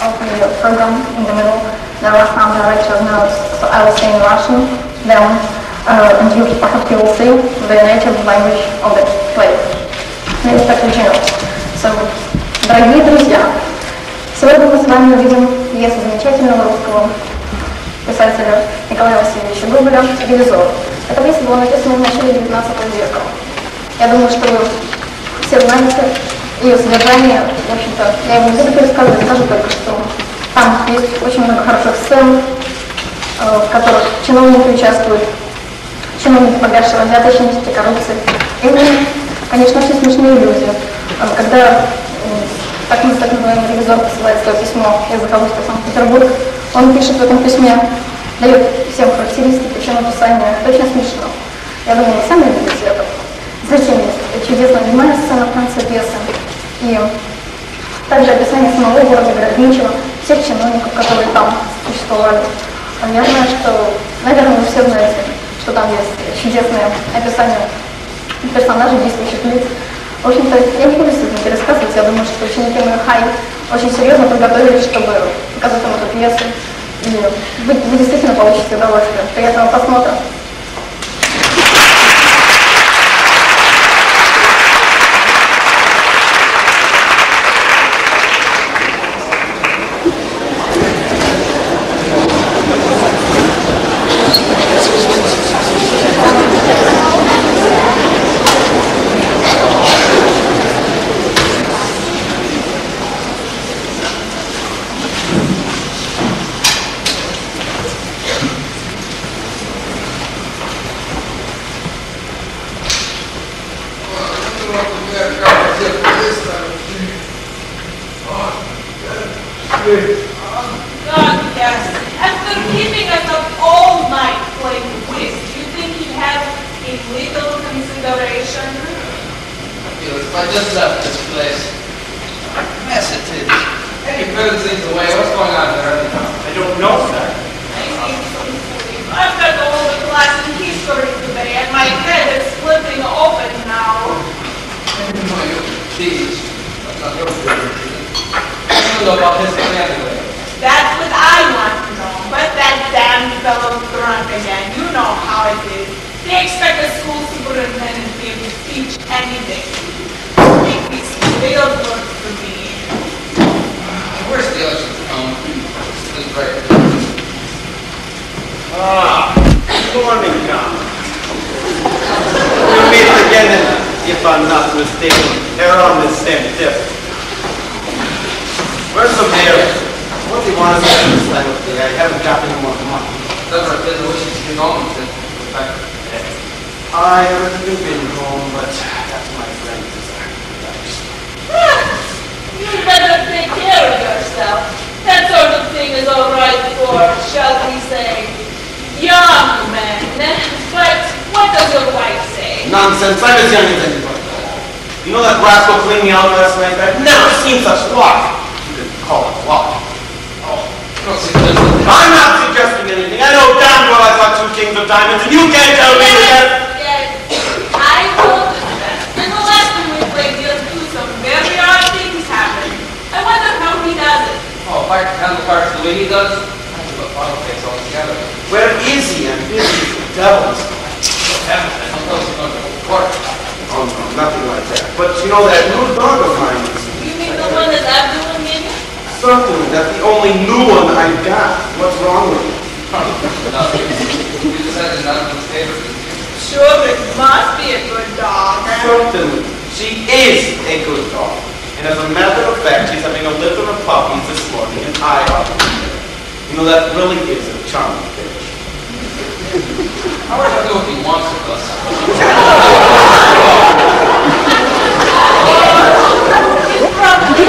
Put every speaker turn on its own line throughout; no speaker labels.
of the program in the middle. There are some director notes, so I will say in Russian, then and you perhaps you will see the native language of the play. So, дорогие друзья, сегодня мы с вами увидим пьесу замечательного русского писателя Николая Васильевича Гоголя «Ревизор». Эта пьеса была написана в начале 19 века. Я думаю, что вы все знаете ее содержание. В общем-то, я его не буду пересказывать, скажу только, что там есть очень много хороших сцен, в которых чиновники участвуют, чиновники погашивают взяточности, коррупции. И мы, конечно, очень смешные люди. Когда так называемый ревизор посылает свое письмо из захолустья в Санкт-Петербург, он пишет в этом письме, дает всем характеристики, чем описание. Это очень смешно. Я думаю, вы сами видите это. Затем есть чудесная анимальная сцена в конце пьесы. И также описание самого города Городничего, всех чиновников, которые там существовали. Я знаю, что, наверное, вы все знаете, что там есть чудесное описание персонажей, действующих лиц. В общем-то, я не буду сегодня пересказывать. Я думаю, что ученики Mayo очень серьезно подготовились, чтобы показать вам эту пьесу. И вы действительно получите удовольствие. Приятного просмотра.
God, yes. After keeping us up all night playing whist, do you think he'd have a little consideration?
If I just left this place, mess it is. Hey, further things away. What's going on there?
I don't know, sir.
I've got all the class in history today, and my head is splitting open now.
Mayo, please. That's not your business. I don't know about history anyway.
That's what I want to know. But that damn fellow's drunk again. You know how it is. They expect a school superintendent to be able to teach anything. Make these little work for me.
Where's the election come? This is right.
Good morning, John. We'll meet again, if I'm not mistaken, they're on the same tip. Where's the mayor? What do you want to say this time of day? I haven't got any more money.
Doesn't appear the wishes to be home since
I haven't been home, but that's my friend's desire.
You'd better take care of yourself. That sort of thing is all right for, shall we say, young men. But what does your wife say?
Nonsense. I'm as young as anybody. You know that rascal cleaned me out last night? I've never seen such luck. You didn't call it luck. I'm not suggesting anything. I know damn well I've got 2 kings of diamonds, and you can't tell me that.
Yes, I noticed that. And the last time we played, you'll do some very odd things happen. I wonder how he does it.
Oh, if I can handle cards the way he does, I can do a bottle case altogether.
Where is he? I'm busy with the devils.
Heavens, I don't know if he's going to go to court.
Oh, no, nothing like that. But you know that new dog of mine is...
You mean the one that Abdul gave you?
Certainly, that's the only new one I've got. What's wrong with it?
Nothing. You decided not to favor it.
Sure, it must be a good dog.
Certainly. She is a good dog. And as a matter of fact, she's having a litter of puppies this morning, and I ought to be there. You know, that really is a charming bitch.
How are you going to do if he wants with us?
He's probably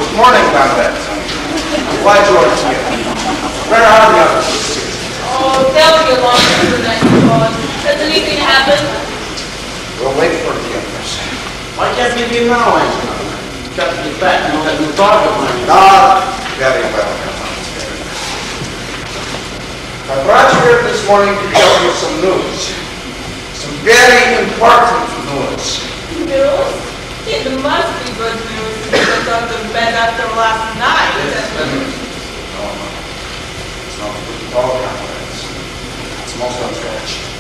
Good morning, comrades. I'm glad you are here. Where are the others?
Oh, they'll be along for the next one. Has anything happened?
We'll wait for the others. Why can't we be now, Angela? You've got to get back. You know that new dog of mine. Very well.
I brought you here this morning to tell you some news. Some very important news.
News? It must be good news to get out of bed after last night.
Yes, good news. No, it's not good at all, comrades. It's most unfortunate.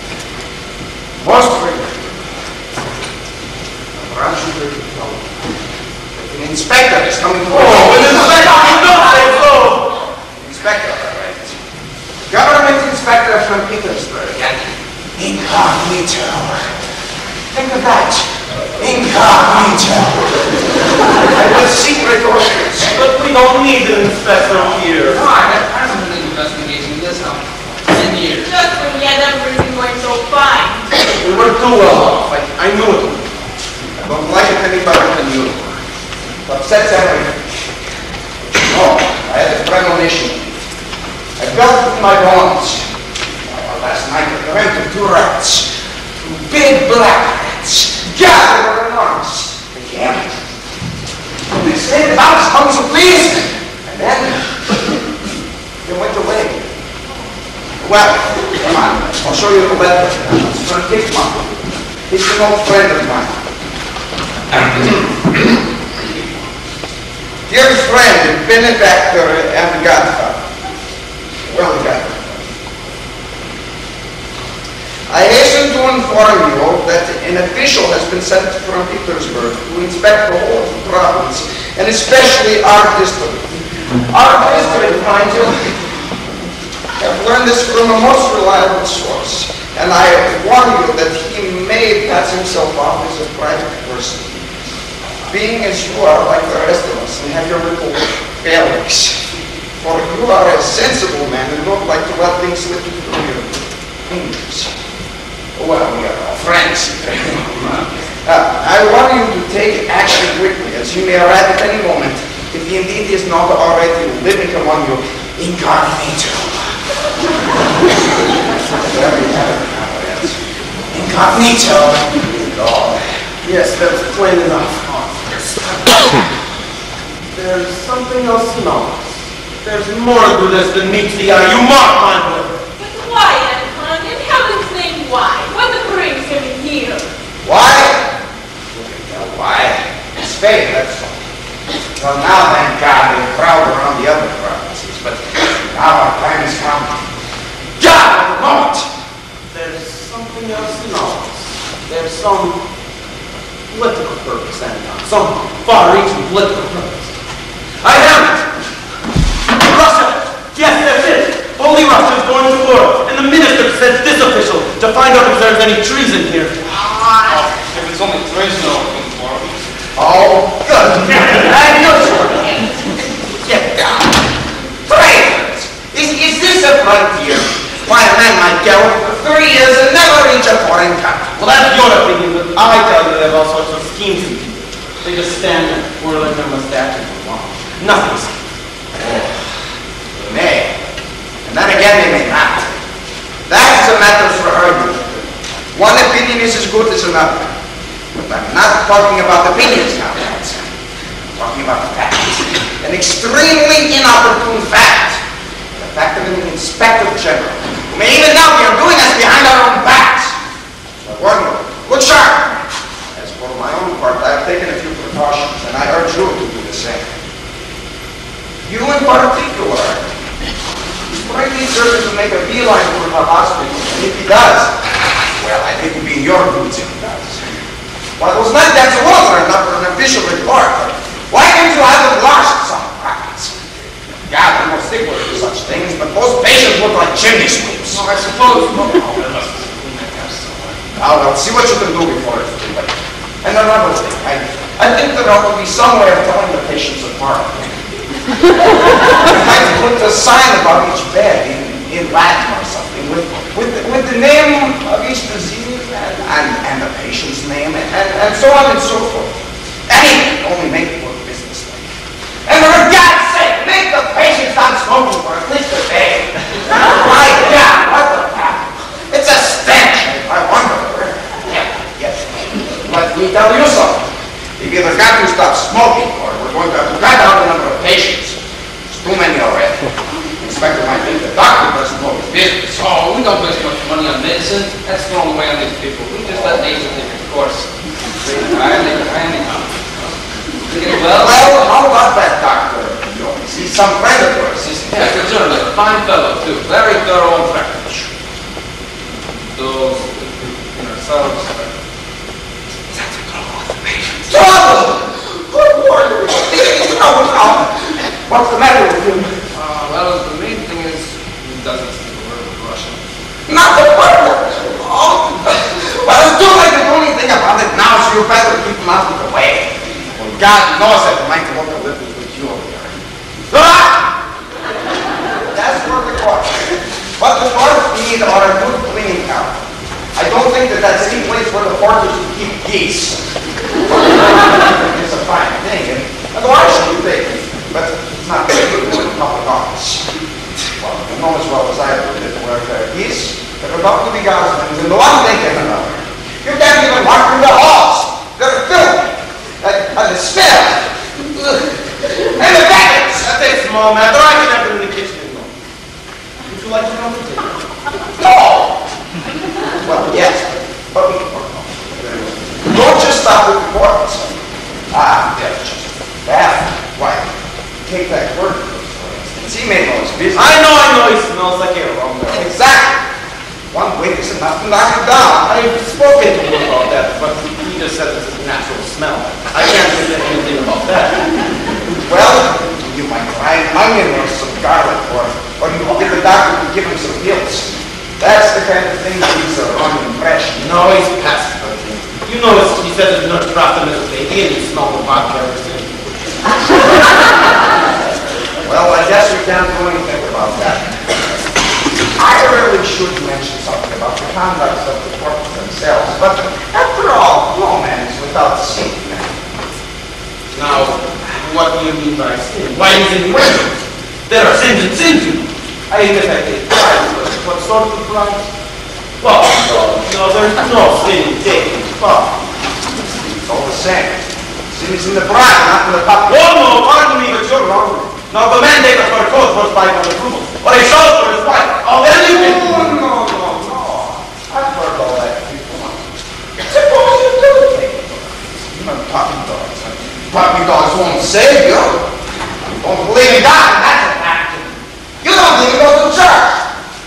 Most regret. Perhaps you heard me tell you. An inspector is coming to
An inspector! Don't say so!
Inspector, all right. Government inspector from Petersburg. Incognito. Think of that. Incognito. And with secret orders.
But we don't need an inspector here.
No, I haven't been investigating this now 10 years.
Just when we had everything going so fine.
We were too well off. I knew it. I don't like it any better than you. It upsets everything. No, I had a premonition. I felt it in my bones. Last night I dreamt of two rats. Two big black rats. God, they were enormous. They came. They said, "House, come so please." And then they went away. Well, come on. I'll show you the letter. It's from Dickman. He's an old friend of mine. Dear friend, benefactor and godfather. Well, godfather. I hasten to inform you that an official has been sent from Petersburg to inspect the whole of the province, and especially our district. Our district, mind you, have learned this from a most reliable source, and I warn you that he may pass himself off as a private person. Being as you are like the rest of us and have your little failings, for you are a sensible man and don't like to let things slip through your fingers. Well, we are all friends. I want you to take action quickly, as you may arrive at any moment, if he indeed is not already living among you incognito. There we have it, comrades. Incognito. Oh,
Yes, that's plain enough. There's something else to know. There's more to this than meets the eye. You mark my word.
But why, Anton? In heaven's name, why? What brings him in here?
why? You can tell why. It's fate, that's all. Well, now, thank God, they're crowded around the other provinces, but now our time has come. God, at the moment!
There's something else to know. There's some political purpose, Anton. Some far-reaching political purpose. I have it! Russia! Yes, that's it! Holy Russia is going to war, and the minister sends this official to find out if there's any treason here.
If it's only treason, I'll look for it.
Oh, good. I knew you. Get down. Traitors! Is this a frontier? Why, a man might go for 3 years and never reach a foreign country.
Well, that's your opinion, but I tell you they have all sorts of schemes in people. They just stand there, whirling their mustaches for long. Nothing's.
They may. And then again, they may not. That's a matter for argument. One opinion is as good as another. But I'm not talking about opinions now, guys. I'm talking about facts. An extremely inopportune fact. The fact of an inspector general who may even now be doing us behind our own backs. So I warn you, look sharp. As for my own part, I have taken a few precautions, and I urge you to do the same. You in particular. He's probably certain to make a beeline for the hospital, and if he does, well, I think it would be in your boots if he does. Well, it was not that water enough for an official report. Why didn't you have it lost some practice? God, I'm no stickler for such things, but most patients look like chimney sweeps.
Well, I suppose.
Well, see what you can do before it's too late. And another thing, I think there ought to be some way of telling the patients apart. I might put a sign above each bed in Latin or something with the name of each disease and the patient's name and so on and so forth. Anything, only make it look businesslike. And for God's sake, make the patient stop smoking for at least a day. My God, what the hell? It's a stench. I wonder. Yes. Let me tell you something. You've either got to stop smoking or we're going to have to cut down the number of patients. There's too many already. Inspector might think the doctor doesn't know his business.
Oh, we don't waste much money on medicine. That's thrown away on these people. We just let nature take its course. Anyhow.
Some friend of yours, isn't he?
Yes, a journalist. Fine fellow, too. Very thorough and practical. Those in ourselves.
Trouble! Good Lord! He's trouble now. What's the matter with him?
Well, the main thing is he doesn't speak a word of Russian.
Not the word! Oh! Well, it's too late to do anything about it now, so you better keep him out of the way. Well, God knows that might look a little peculiar. Ah! That's for the court. What the court need are a good cleaning out. I don't think that that's any place where the porters should keep geese. It's a fine thing, and why should they? But it's not very good in public office. Well, you know as well as I do that where there are geese, there are about to be goslings, and the one thing and another. You can't even walk through the halls. They're filthy. And the smell. And the baggage.
That's a small matter. I can have it in the kitchen. Would you like to come to dinner?
No! Well, yes, but don't just stop with the ports. Ah, yes, just that. Why? Take that word, for instance. He made all his business.
I know, he smells like a wrong there.
Exactly. One whiff is enough to knock him down.
I've spoken to him about that, but he just says it's a natural smell. I can't say anything about that.
Well, you might try an onion or some garlic, or you can get the doctor to give him some pills. That's the kind of thing that leaves a wrong impression.
No, he's past it. You know, he said his nurse dropped him as a baby, and he smelled the vodka ever since.
Well, I guess we can't do anything about that. I really should mention something about the conduct of the corpses themselves, but after all, no man is without sin.
Now, what do you mean by sin? Why insinuations? There are sins and sins, you know. I guess I did pride, but what sort of pride? Well, no, there's no sin in taking pride.
It's all the same. Sin is in the pride, not in the top.
Oh, no, pardon me, but you're wrong. Now, the mandate for a coat was 500 rubles, or a shawl for his wife. Oh, then you can...
No. I've heard all that before. Suppose you do take it. Puppy dogs. Puppy dogs won't save you. You don't believe in God, and that's a fact. You don't even go to church.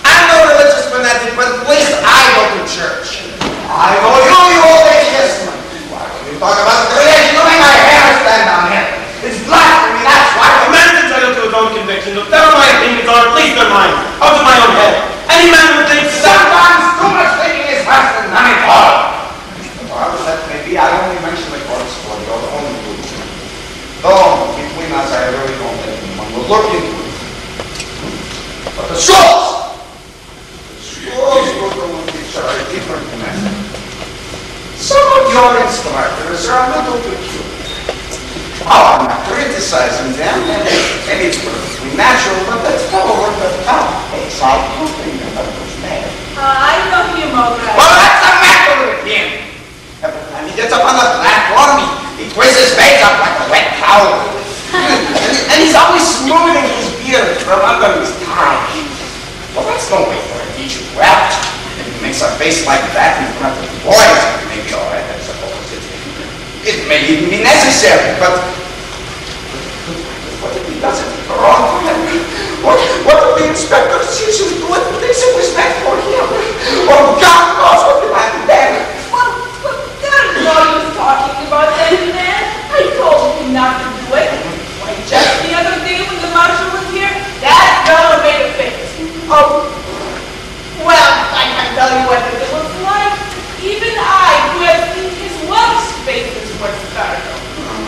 I'm no religious fanatic, but at least I go to church. I know you old atheist. Why, when you talk about creation, you make my hair stand on end. It's blasphemy, that's why.
A man is entitled to his own convictions. Whatever my opinions are, at least they're mine. Out of my own head. Any man would think
Sometimes too much thinking is worse than none at all. Well, that may be. I only mention the courts for your own good. Though, between us, I really don't think anyone will look into it. But the schools will go with each other different matter. Some of your instructors are a little peculiar. Oh, I'm not criticizing them. Maybe it's perfectly natural, but that's not a word that takes out something that was mad.
I know him already.
Well, that's the matter with him. Every time he gets up on the platform, he twists his face up like a wet towel. and he's always smoothing his beard from under his tie. Well, that's no way for a teacher to act. If he makes a face like that in front of the boys, it may be all right, I suppose. It may even be necessary, but what if he does it the wrong time? What if the inspector sees him do it and thinks it was meant for him? Oh, God knows what will happen then.
Well, there's no use talking about that, man. I told him not to do it. Why, just the other day when the marshal was here, that fellow made a face. Oh, well, I can't tell you what it looks like. Even I, who have seen his wife's faces, was startled.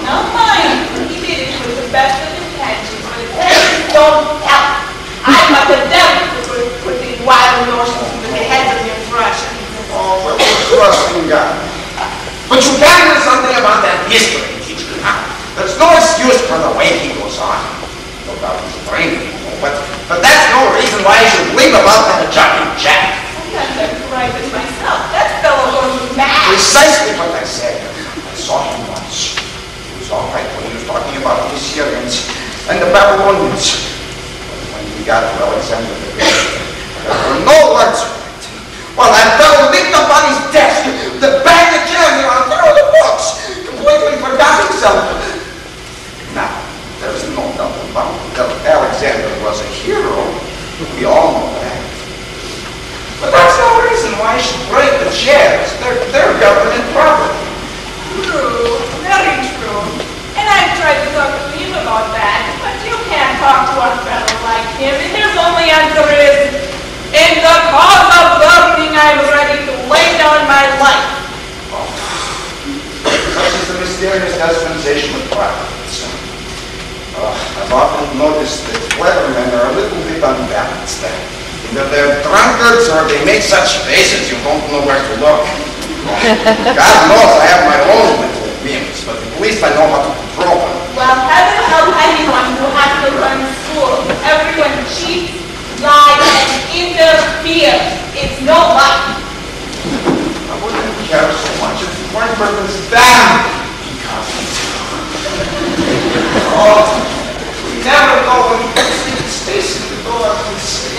Now mind, he did it with the best of intentions, but intentions don't help. I got the devil for putting wild notions into the heads of your Russians.
Oh, well, trust in God. But you can do something about that history teacher. There's no excuse for the way he goes on. No doubt he's brainy, but that's no reason why I should leave about that jumping jack.
I can't describe it myself. That fellow goes mad.
Precisely what I said. I saw him once. He was all right when he was talking about the Assyrians and the Babylonians. But when we got to Alexander the Great, there were no words for it. Well, that fellow leaped up on his desk, the bag of jam on through the books, completely forgot himself. Now, there is no doubt about it. Either they're drunkards or they make such faces you don't know where to look. God knows I have my own little whims, but at least I know how to control them.
Well, heaven help anyone who has to learn in school. Everyone cheats, lies, and interferes. It's no life.
I wouldn't care so much if it weren't for this damn oh, we never know when we can see the station to go up and see.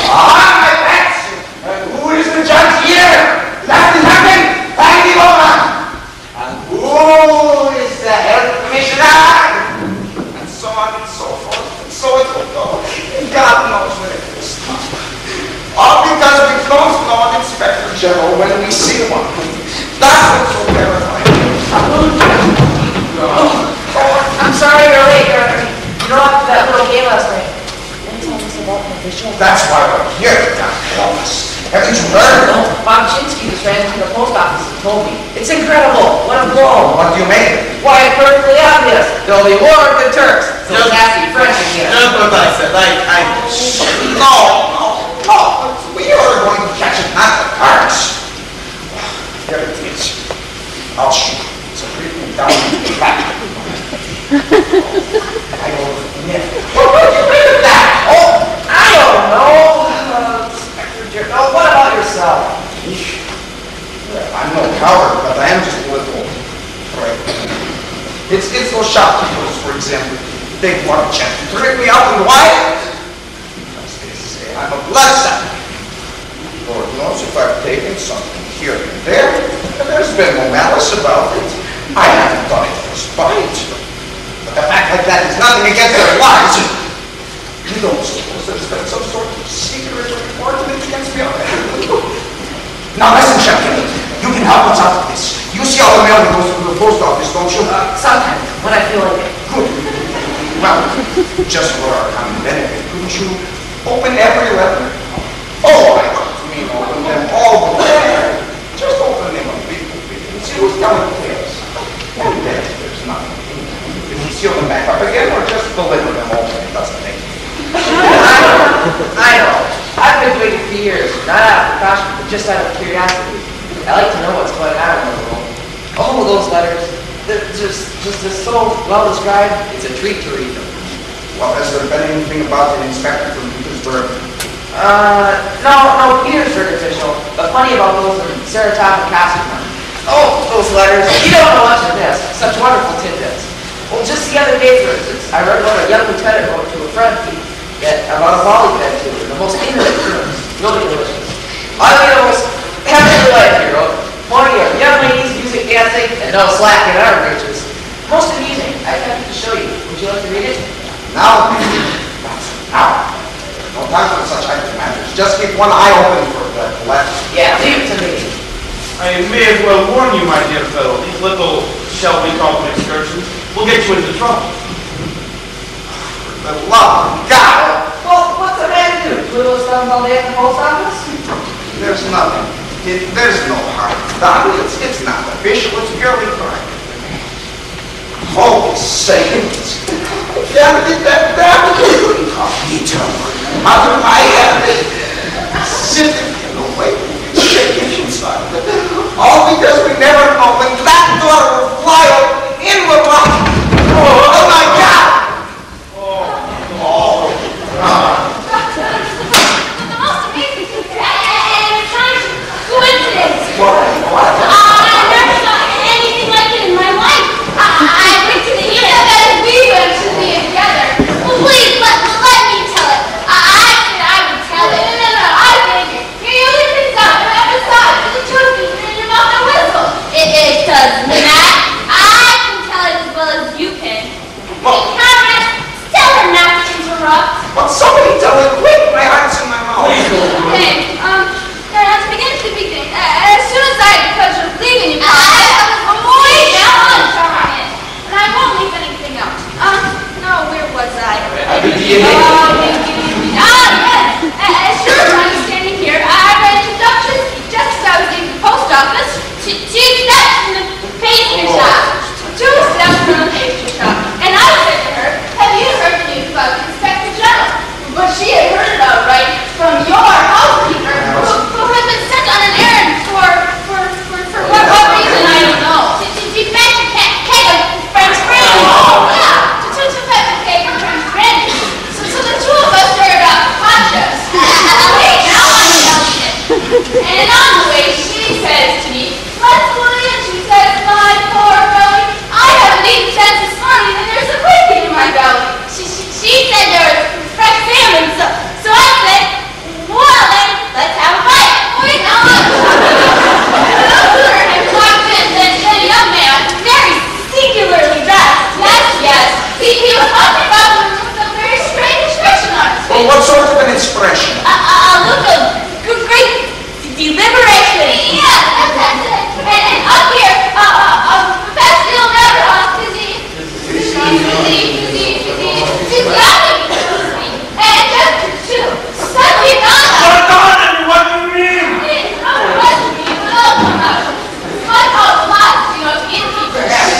Ah, my pets! Who is the judge here? Lieutenant Fanny Loma! And who is the health commissioner? And so on and so forth. And so it will go. God knows when it will stop. All because we don't know an inspector general when we see one. That's what's so terrifying.
I'm sorry you're late. You know, after that little game last night. Tell us about the official.
That's why we're here, God help us. Haven't you heard?
No, Bob Chinsky just ran into the post office and told me. It's incredible. What a blow.
What do you mean?
Why, it's perfectly obvious. There'll be war with the Turks. So sassy French again.
Just what I said. No. We are going to catch it, not the Turks. Here it is. I'll shoot. It's a pretty down the back. I don't know. What do you mean of that?
Oh, I don't know. Inspector Jerk. Oh, what about yourself?
I'm no coward, but I am just a little frightened. It's those shopkeepers, for example. They want a chance to trick me out, and why? Because they say I'm a bloodsucker. Lord knows if I've taken something here and there, and there's been no malice about it. I haven't done it for spite. But the fact like that is nothing against their lives. You don't suppose there's been some sort of secret report against me on that? Now listen, gentlemen. You can help us out with this. You see all the mail that goes to the post office, don't you?
Sometimes, when I feel like it.
Good. Well, just for our common benefit, couldn't you open every letter? Oh, I don't mean open them all the way. Just open them a bit and see who's coming to us. And then there's nothing. If we seal them back up again or just deliver them all, it doesn't make any
I know. I've been doing it for years, not out of precaution, but just out of curiosity. I like to know what's going on in the world. All of those letters, they're just so well described, it's a treat to read them.
Well, has there been anything about the inspector from Petersburg?
No Petersburg official, but plenty about those in Saratov and Kosovo. Oh, those letters. You don't know much of this. Such wonderful tidbits. Well, just the other day, for instance, I read what a young lieutenant wrote to a friend about a volley fed to her in the most ignorant terms. Really delicious. All you know is, heavenly life, he wrote. Plenty of young ladies, music, dancing, and no slack in our breeches. Most amusing. I have to show you. Would you like to read it?
Now. No time for such idle matters. Just keep one eye open for the letter.
Yeah, leave it to me.
I may as well warn you, my dear fellow. These little, shall we call them excursions, will get you into trouble.
For the love of God!
Well, what's a man do? Twiddle his thumbs all day at the post office?
There's nothing. There's no harm done. It's not official. It's purely private. Holy saints! Damn it! Incognito. Out of my head. Sitting in the way, shaking inside. All because we never know when that door will fly open in the rock. Oh my God!
I never saw anything like it in my life. I went to the we went to the together. Well, please, let me tell it. I said I would tell it. No, I didn't. You're using things out. Besides, the truth is in your mouth and whistle.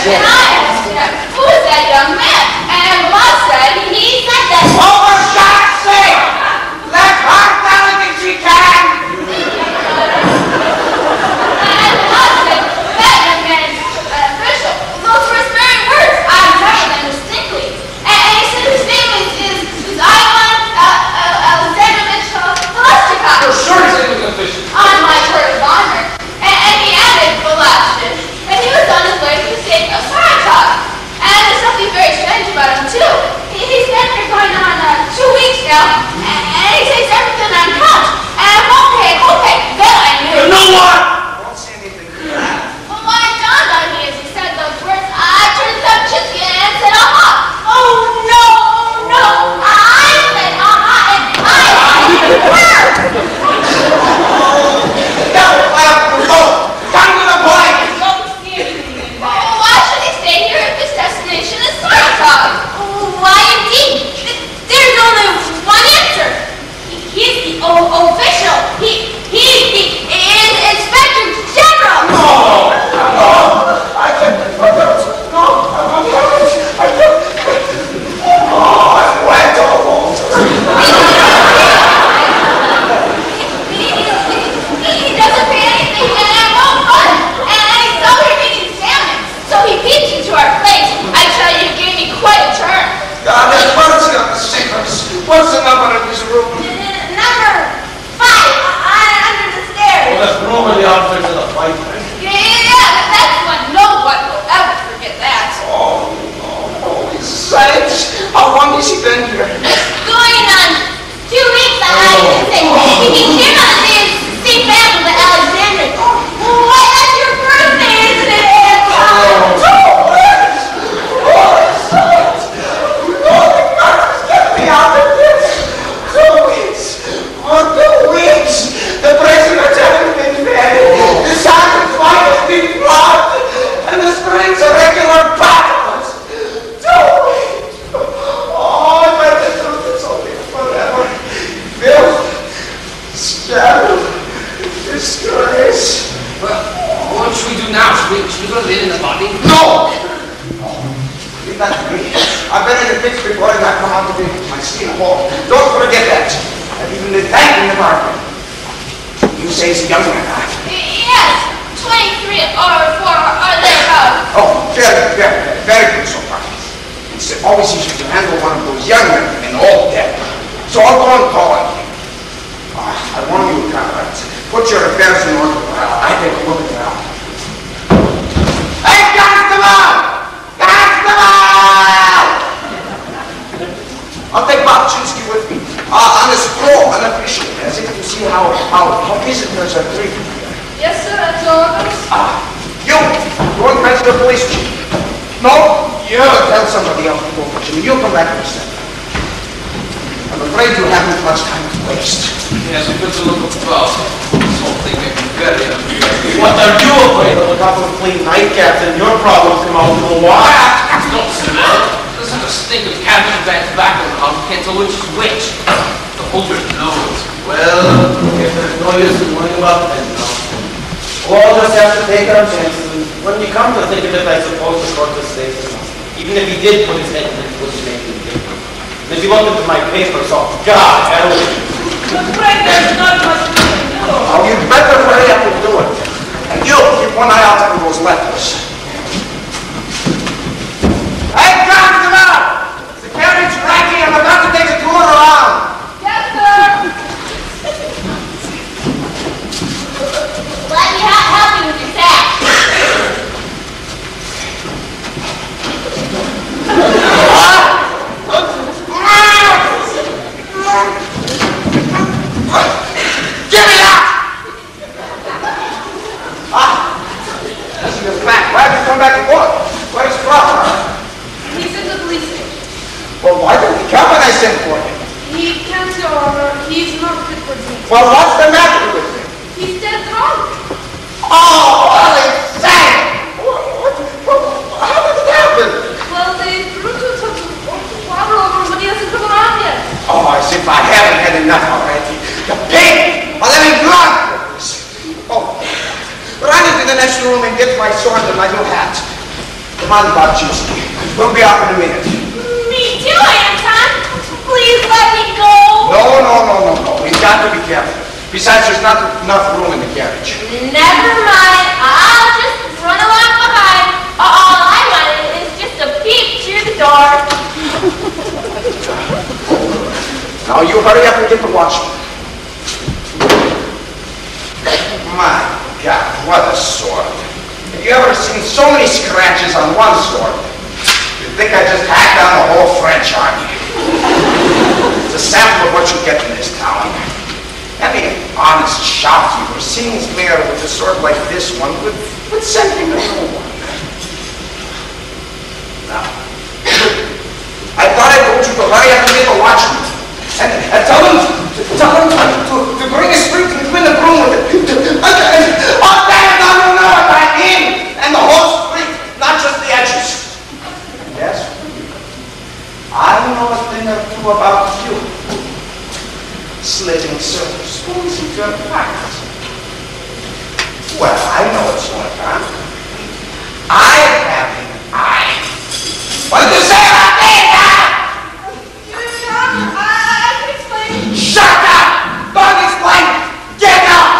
And I asked him, who is that young man? And the boss said, he said that.
Oh, for God's sake! Let her tell it if she can!
And the boss said, that young man is official. Those were his very words. I remember them distinctly. And he said his name is Ivan Alexandrovich Velashnikov.
You're sure he's an official?
On my word of honor. And he added Velashnikov. And he was on his way to the state of Saratov. And there's something very strange about him, too. He's been here going on 2 weeks now, and he takes everything on couch. And okay, that I knew.
You know what?
Don't say anything to that.
Well, what it dawned on me as he said those words, I turned to Chitsky and said, oh, no. I said, and where?
Don't laugh, go! Come to the point!
Don't see anything in that.
Oh, why should he stay here if his destination is Saratov? Why indeed? There's only one answer. He's the official. He is Inspector General. He doesn't pay anything and won't fund. And he's over here being examined. So he peeked into our place. I tell you, he gave me quite a turn.
God have mercy on the sinners. What's the number of this room?
Number 5 under the stairs.
Well, that's normally the outfit of the fight, man.
Yeah, that's one. No one will ever forget that.
Oh, holy saints. How long has he been here?
Going on 2 weeks, I say. He came on the day of St. Basil to Alexandria. Why, that's your birthday, isn't it,
The president's having been fed. The sound of fight has been blocked. And the springs are regular battles. 2 weeks. Oh, I bet the truth is only forever. Filth, scandal, disgrace.
Well, what should we do now? Should we go to in the body?
No! Leave that to me. I've been in the pits before and I've come out to my skin hole. Don't forget that. I've even been thanking the market. You say he's a young man, huh?
Yes, 23 or 4 or thereabouts.
Oh, very good so far. It's always easier to handle one of those young men than all dead. So I'll go and call on him. I warn you, comrades. Put your affairs in order while I take a look at it out. Hey, Constable! I'll take Bob Chinsky with me. On this floor, unofficially, as if to see how visitors are treated here.
Yes, sir, that's orders.
You, go and fetch the police chief. No, you tell somebody else to go fetch him. You'll come back in a second. I'm afraid you haven't much time to waste.
Yes, we put to look above. This whole thing may be very unfair.
What are you afraid of? A couple of clean nightcaps and your problems come out to the water?
Don't smell. Listen to stink of cabbage and bad tobacco in the house. Can't tell which is which. The holder knows.
Well, if there's no use in worrying about them, no. We'll all just have to take our chances. And when you come to think of it, I suppose the court is safe enough. Even if he did put his head in it, it wouldn't make any difference. And if you looked into my papers, oh, God, hell.
I'm afraid there's not much we can do.
Oh, you'd better hurry up and do it. And you, keep one eye out for those letters. Hey, Constable! Security's ranking. I'm about to take a tour around.
Yes, sir. Let me help you with your tax.
Give me that! This is back. Why have you come back to work? Where's Crawford?
He's in the police station.
Well, why didn't he come when I sent for him?
He can't go over. He's not fit for duty.
Well, what's the matter with him?
He's dead drunk.
Oh, well, insane! How did it happen?
Well, they threw some water over him, but he hasn't come around yet.
Oh, as if I haven't had enough already. The pig! I'll let him blood! Oh, run into the next room and get my sword and my new hat. Come on, Bobchewski. We'll be off in a minute.
Me too, Anton. Please let me go.
No. We've got to be careful. Besides, there's not enough room in the carriage.
Never mind. I'll just run along behind. All I wanted is just a peek through the door.
Now you hurry up and get the watchman. My God, what a sword. Have you ever seen so many scratches on one sword? You'd think I just hacked down the whole French army. It's a sample of what you get in this town. Any honest shopkeeper seeing his mayor with a sword like this one would send him to no one. Now, I thought I told you to hurry up and get the watchman. And tell him to bring a spring to clean the room with it. Oh, damn, no, I mean, and the whole street, not just the edges. Yes, I know a thing or two about you. Slitting silver spoons into your pocket. Well, I know what's going on. I have an eye. What did you say about me, Shut up! Don't explain! Get out!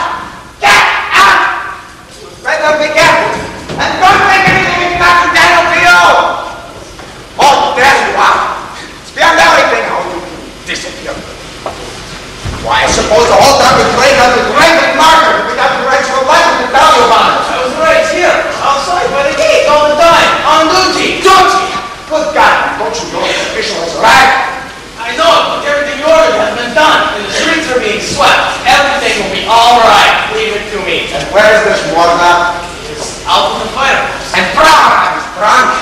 Get out! Better be careful. And don't make anything accidental to you! Oh, there you are. It's beyond everything how you disappear. Why, I suppose the whole town was playing on the grave and martyr. We got the rights for life to tell you about it.
I was right here, outside by the gate, all the time, on duty.
Duty! Good God, don't you know the official is right?
I know it, but everything you ordered has been done, and the streets are being swept. Everything will be all right. Leave it to me.
And where is this water?
It's out in the fire.
And Brown! He's drunk.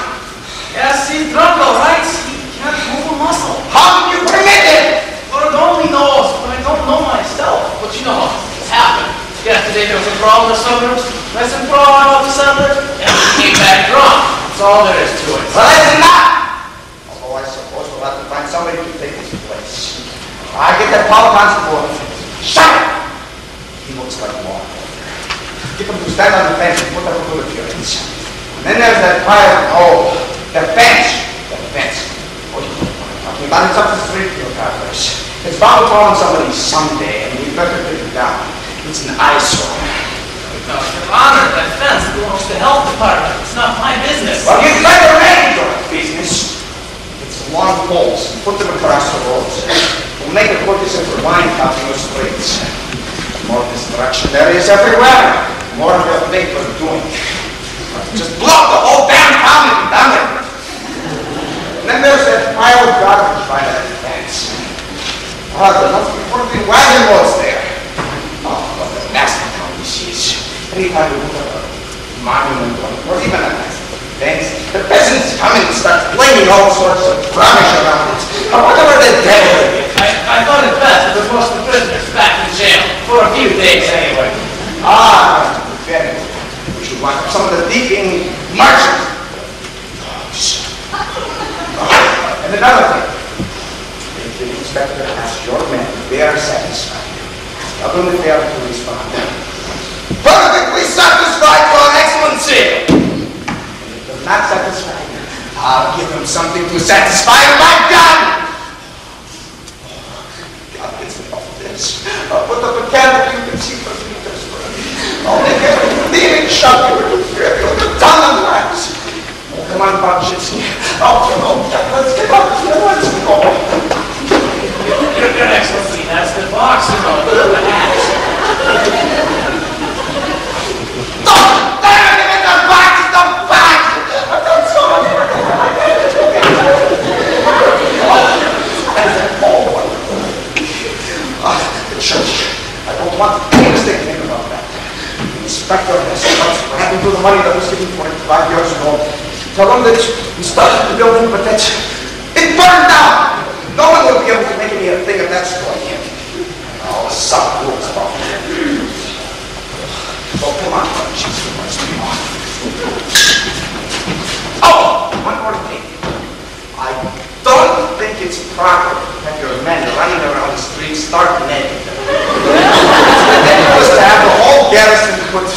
Yes, he's drunk, all right. He can't move a muscle.
How did you permit it?
Lord only knows, but I don't know myself. But you know, it's happened. Yesterday there was a brawl in the suburbs. Let's brawl out the suburbs, and he came back drunk. That's all there is to it.
Well, that's enough! Although I suppose we'll have to find somebody to take his place. I get that Paul Constable. Shut up! He looks like a law. Get him to stand on the fence and put up a good appearance. And then there's that fire. Oh, the fence. The fence. What are you talking about? It's up the street to your travelers. It's bound to fall on somebody someday, and we better take it down. It's an eyesore.
No, Your Honor, that fence belongs to the health department. It's not my business.
Well, you better make your business. It's long poles. Put them across the roads. We'll make a courtesan for wine out in the streets. More destruction there is everywhere. More of your thing for doing. Just blow up the whole damn town and be done with it. And then there's that pile of garbage by that fence. Oh, there must be 14 wagon loads there. Oh, what a nasty town this is. Anytime we put up a monument or even a nice fence, the peasants come and start flaming all sorts of rubbish around it. Whatever the devil it is.
I thought it best to put most of the prisoners back in jail. For a few days, anyway.
Ah, very good. We should lock up some of the thieving merchants. And another thing. If the inspector asks your men if they are satisfied, tell them that they are to respond. Perfectly satisfied, Your Excellency! And if they're not satisfied, I'll give them something to satisfy my gun! God, it's enough of this. I'll put up a canopy you can see for meters. I'll make every thieving shop you would grab you a ton of lives. Oh, come on, Bobchewski. Let's get up here. Let's go.
Your Excellency, that's the box, you know, the axe.
Don't dare give it the box! The box! I've done so much work. The church. I don't want any mistake to think about that. The inspector has what's happened to the money that was given 25 years ago. Tell them that we started the building, but that it burned down. No one will be able to make any thing of that story. All the sub rules about it. Oh, come on, oh, one more thing. I don't think it's proper to have your men running around the streets stark naked. Then it was to have the whole garrison put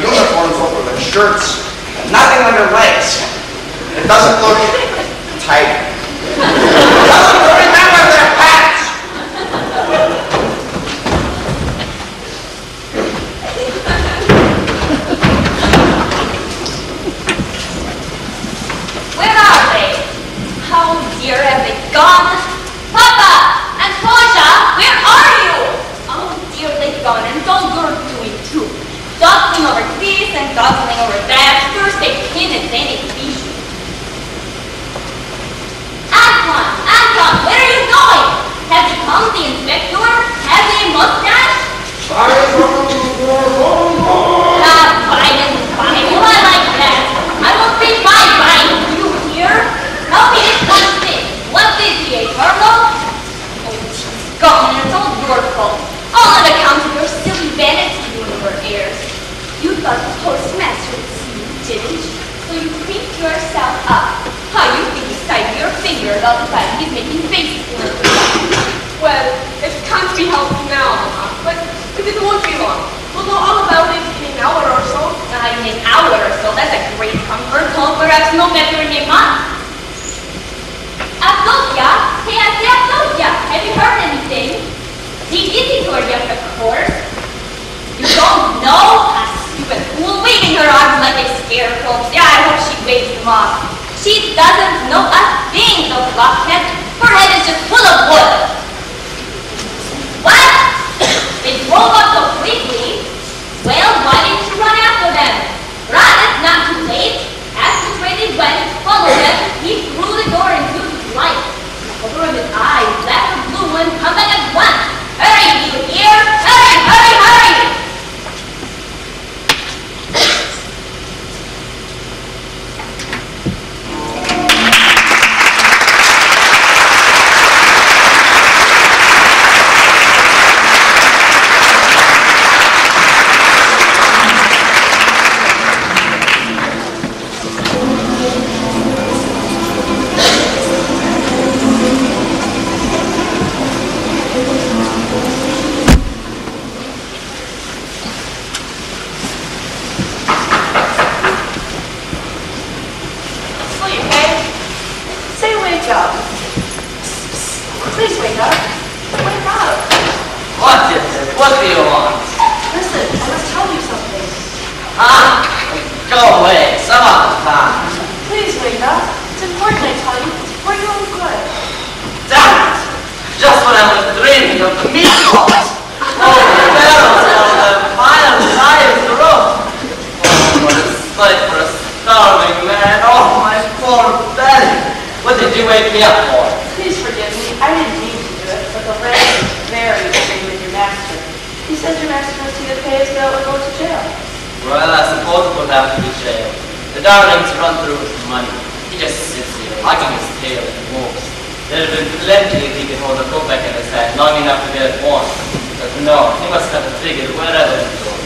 uniforms over their shirts and nothing on their legs. It doesn't look tight. It doesn't remember their hats.
Where are they? Oh dear, have they gone? Papa and Sasha, where are you? Oh dear, they've gone, and don't you're doing too. Dawdling over this and dawdling over that. First they pin and then they fish. Anton, where are you going? Have you come the inspector? Have they a mustache? Fine, I like that. I will preach my mind. You hear? Tell me this one thing. What is the eternal? Oh, she's gone, and it's all your fault. All on account of your silly vanity, you and your heirs. You thought the postmaster would see you, didn't you? So you creeped yourself up. How you think he's tighten your fingers all the time he's making faces in the
Well, it can't be helped now, Mama, but it won't be long. We'll know all about it in an hour or so.
In an hour or so, that's a great comfort. Oh, perhaps no better in a month. Avdotia, hey, I say Avdotia, have you heard anything? Did he toward you at the court? You don't know? A stupid fool, waving her arms like a scarecrow. Yeah, I hope she waves them off. She doesn't know a thing, the blockhead. Her head is just full of wood. What? They drove up so quickly? Well, why didn't you run after them? Run, it's not too late. As to where they went, follow them. He threw the door into his light. The color of his eyes, black or blue, and come back at once. Hurry, you hear? Hurry, hurry, hurry!
Please wake up. Wake up.
What is it? What do you want?
Listen, I must tell you something.
Huh? Go away. Some other time.
Please wake up. It's important I tell you. It's for your own good.
Damn it! Just when I was dreaming of the meatballs. Oh, the barrels of the final size roast. Oh, what a sight for a starving man. Oh, my poor belly. What did you wake me up for?
Please forgive me. I didn't mean to do it, but the lad is very angry with your master. He said your master must either pay his bill or go to jail.
Well, I suppose it would have to be jail. The darling's run through his money. He just sits here, wagging his tail and moves. There'd have been plenty if he could hold a book back in his hand long enough to get it born. But no, he must have it figured wherever he goes.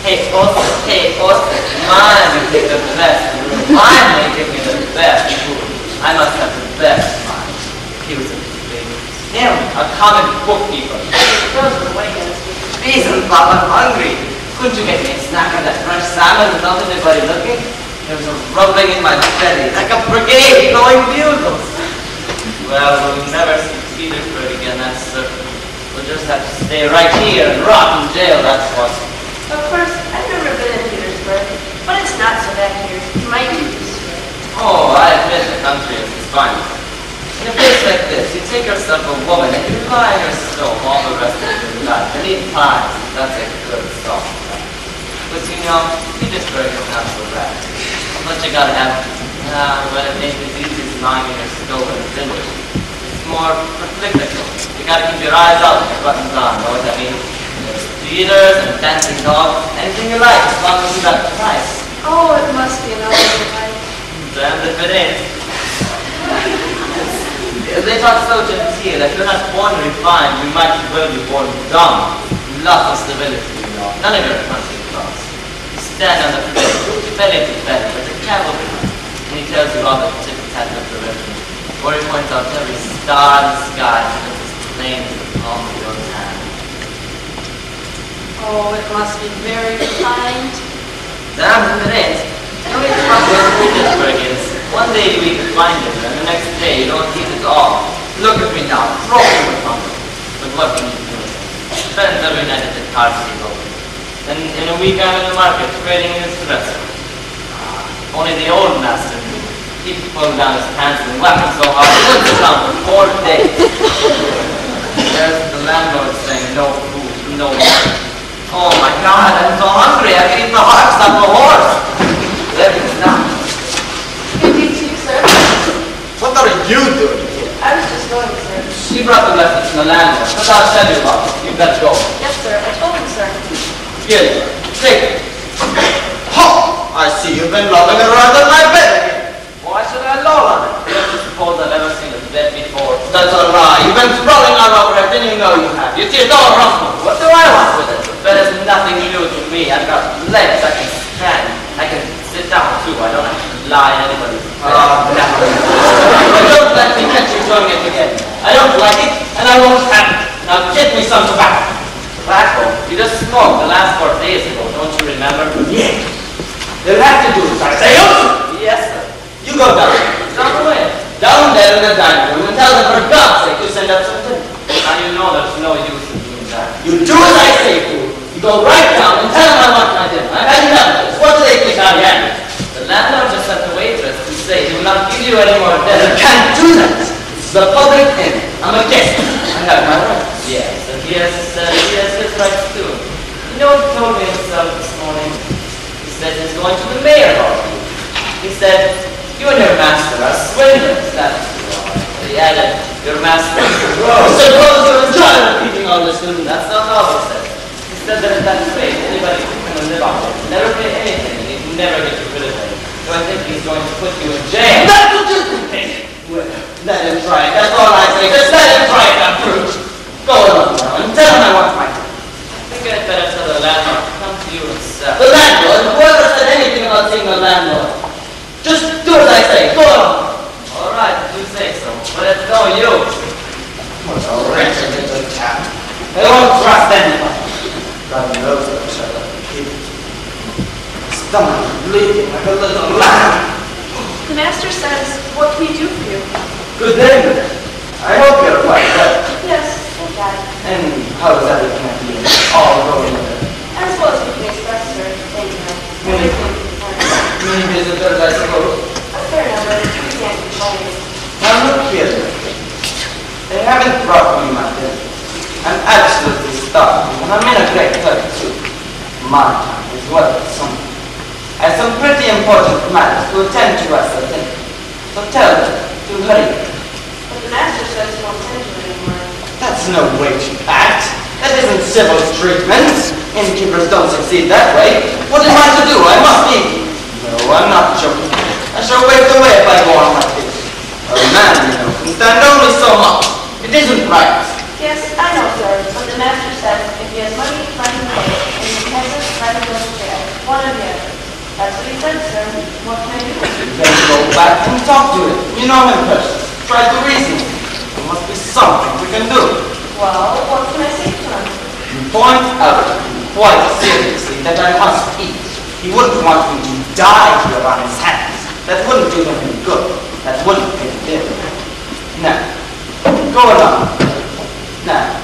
Hey, Oscar, mine you pick the best room. Mine may give me the best food. I must have the best mind. He was a big him, a common bookkeeper.
Those are the Wiggins.
Reason, Papa, I'm hungry. Couldn't you get me a snack of that fresh salmon without anybody looking? There was a rumbling in my belly, like a brigade blowing bugles. Well, we'll never see Petersburg again, that's certain. We'll just have to stay right here and rot in jail, that's what.
Of course, I've never been in Petersburg, but it's not so bad here. You might be used to it.
Oh, I admit the country is fine. In a place like this, you take yourself a woman and you lie on your stove all the rest of your life and eat pies. That's a good soft life. But you know, Petersburg is not so bad. But you gotta have, well, it ain't as easy as lying on your stove in a village. It's more practical. You gotta keep your eyes out and your buttons on, know what I mean? There's theaters and dancing dogs, anything you like, as long as you got the price.
Oh, it must be another life.
Damned if it ain't. They talk so genteel that if you're not born refined, you might as well be born dumb. Lots of stability, you know. None of your country clubs. You stand on the plate, belly to belly, with a cavalry. And he tells you all the tit-tat of the river. Or he points out every star in the sky and it's as plain as the palm of your hand.
Oh, it must be very kind.
Damn if it ain't. The only trouble with Petersburg is,
One day we could find it, and the next day you don't eat it all. Look at me now, frozen with hunger. But what can you do? Spend every night at the card table. Then in a week I'm in the market trading in espresso. Only the old master knew. He pulled down his pants and left him so hard he wouldn't sit down for 4 days. There's the landlord saying no food, no money. Oh my God, I'm so hungry. I can eat the hearts off a horse. There it is now.
Good evening to you, sir.
What are you doing here?
I was just going, sir.
She brought the message from the landlord, but I'll tell you about it. You better go.
Yes, sir. I told him, sir.
Here, take it.
Oh, I see you've been lolling around in my bed again.
Why should I loll on it? You don't suppose I've ever seen a bed before.
That's a lie. You've been sprawling all over it, and you know you have.
You see, it's all rumpled. What do I want with it? The bed has nothing new to me. I've got legs. I can stand. I can sit down, too. I don't have to lie in anybody's bed. But don't let me catch you doing it again. I don't like it, and I won't have it. Now get me some tobacco. Tobacco? You just smoked the last 4 days ago. Don't you remember?
Yeah. You'll have to do as I say.
Yes, sir.
You go down.
Down the way.
Down there in the dining room and tell them for God's sake to send up some dinner.
Now you know there's no use in doing that.
You do as I say, fool. You go right down and tell them I want my dinner. I've had enough of this. What do they think I am?
The landlord just sent the waitress to say he will not give you any more
You
dinner.
can't do that. This is a public inn. I'm a guest. I have my rights.
Yes, and he has his rights too. You know, he told me himself this morning. He said he's going to the mayor about you. He said, you and your master are swindlers, that's what you are. And he added, your master is a
I suppose you enjoy repeating all this to me.
That's not all he said. He said that at that rate, anybody who can live on it, never pay anything, and he'd never get rid of it. So I think he's going to put you in jail.
That's what you think. Well, let him try it. That's all I say. Just let him try it, that brute. Go along now and tell him I want my dinner.
I think I'd better tell the landlord to come to you himself.
The landlord? Whoever said anything about seeing the landlord? Just do as I say. Go along.
All right, you say so, but it's no use.
What a wretched little cat. I don't trust anybody. God knows that I'm shut up and keep it. Stomach bleeding like a little lamb.
The master says, what can we do for you?
Good day, madam. I hope you're quite well.
Yes, thank God.
And how is everything at the inn? All going well?
As well as we can express, sir. Thank you. Everything is fine.
Many visitors, I suppose.
A fair number. We can't complain.
Now look here, they haven't brought me my dinner. I'm absolutely starving, and I'm in a great hurry too. My time is worth something. I have some pretty important matters to attend to us at dinner. So tell them to hurry.
But the master says he won't send you anymore.
That's no way to act. That isn't civil treatment. Innkeepers don't succeed that way. What am I to do? I must eat. No, I'm not joking. I shall wave away if I go on like this. A man, you know, can stand only so much. It isn't right.
Yes, I know, sir. But the master says if he has money, let him pay. And if he hasn't, let him go to jail. One or the other. That's what he said, sir. What can I do?
Then go back and talk to him. You know him first. Try to reason. There must be something we can do.
Well, what can I say to him?
Point out quite seriously that I must eat. He wouldn't want me to die here on his hands. That wouldn't do him any good. That wouldn't pay the bill. Now, go along. Now,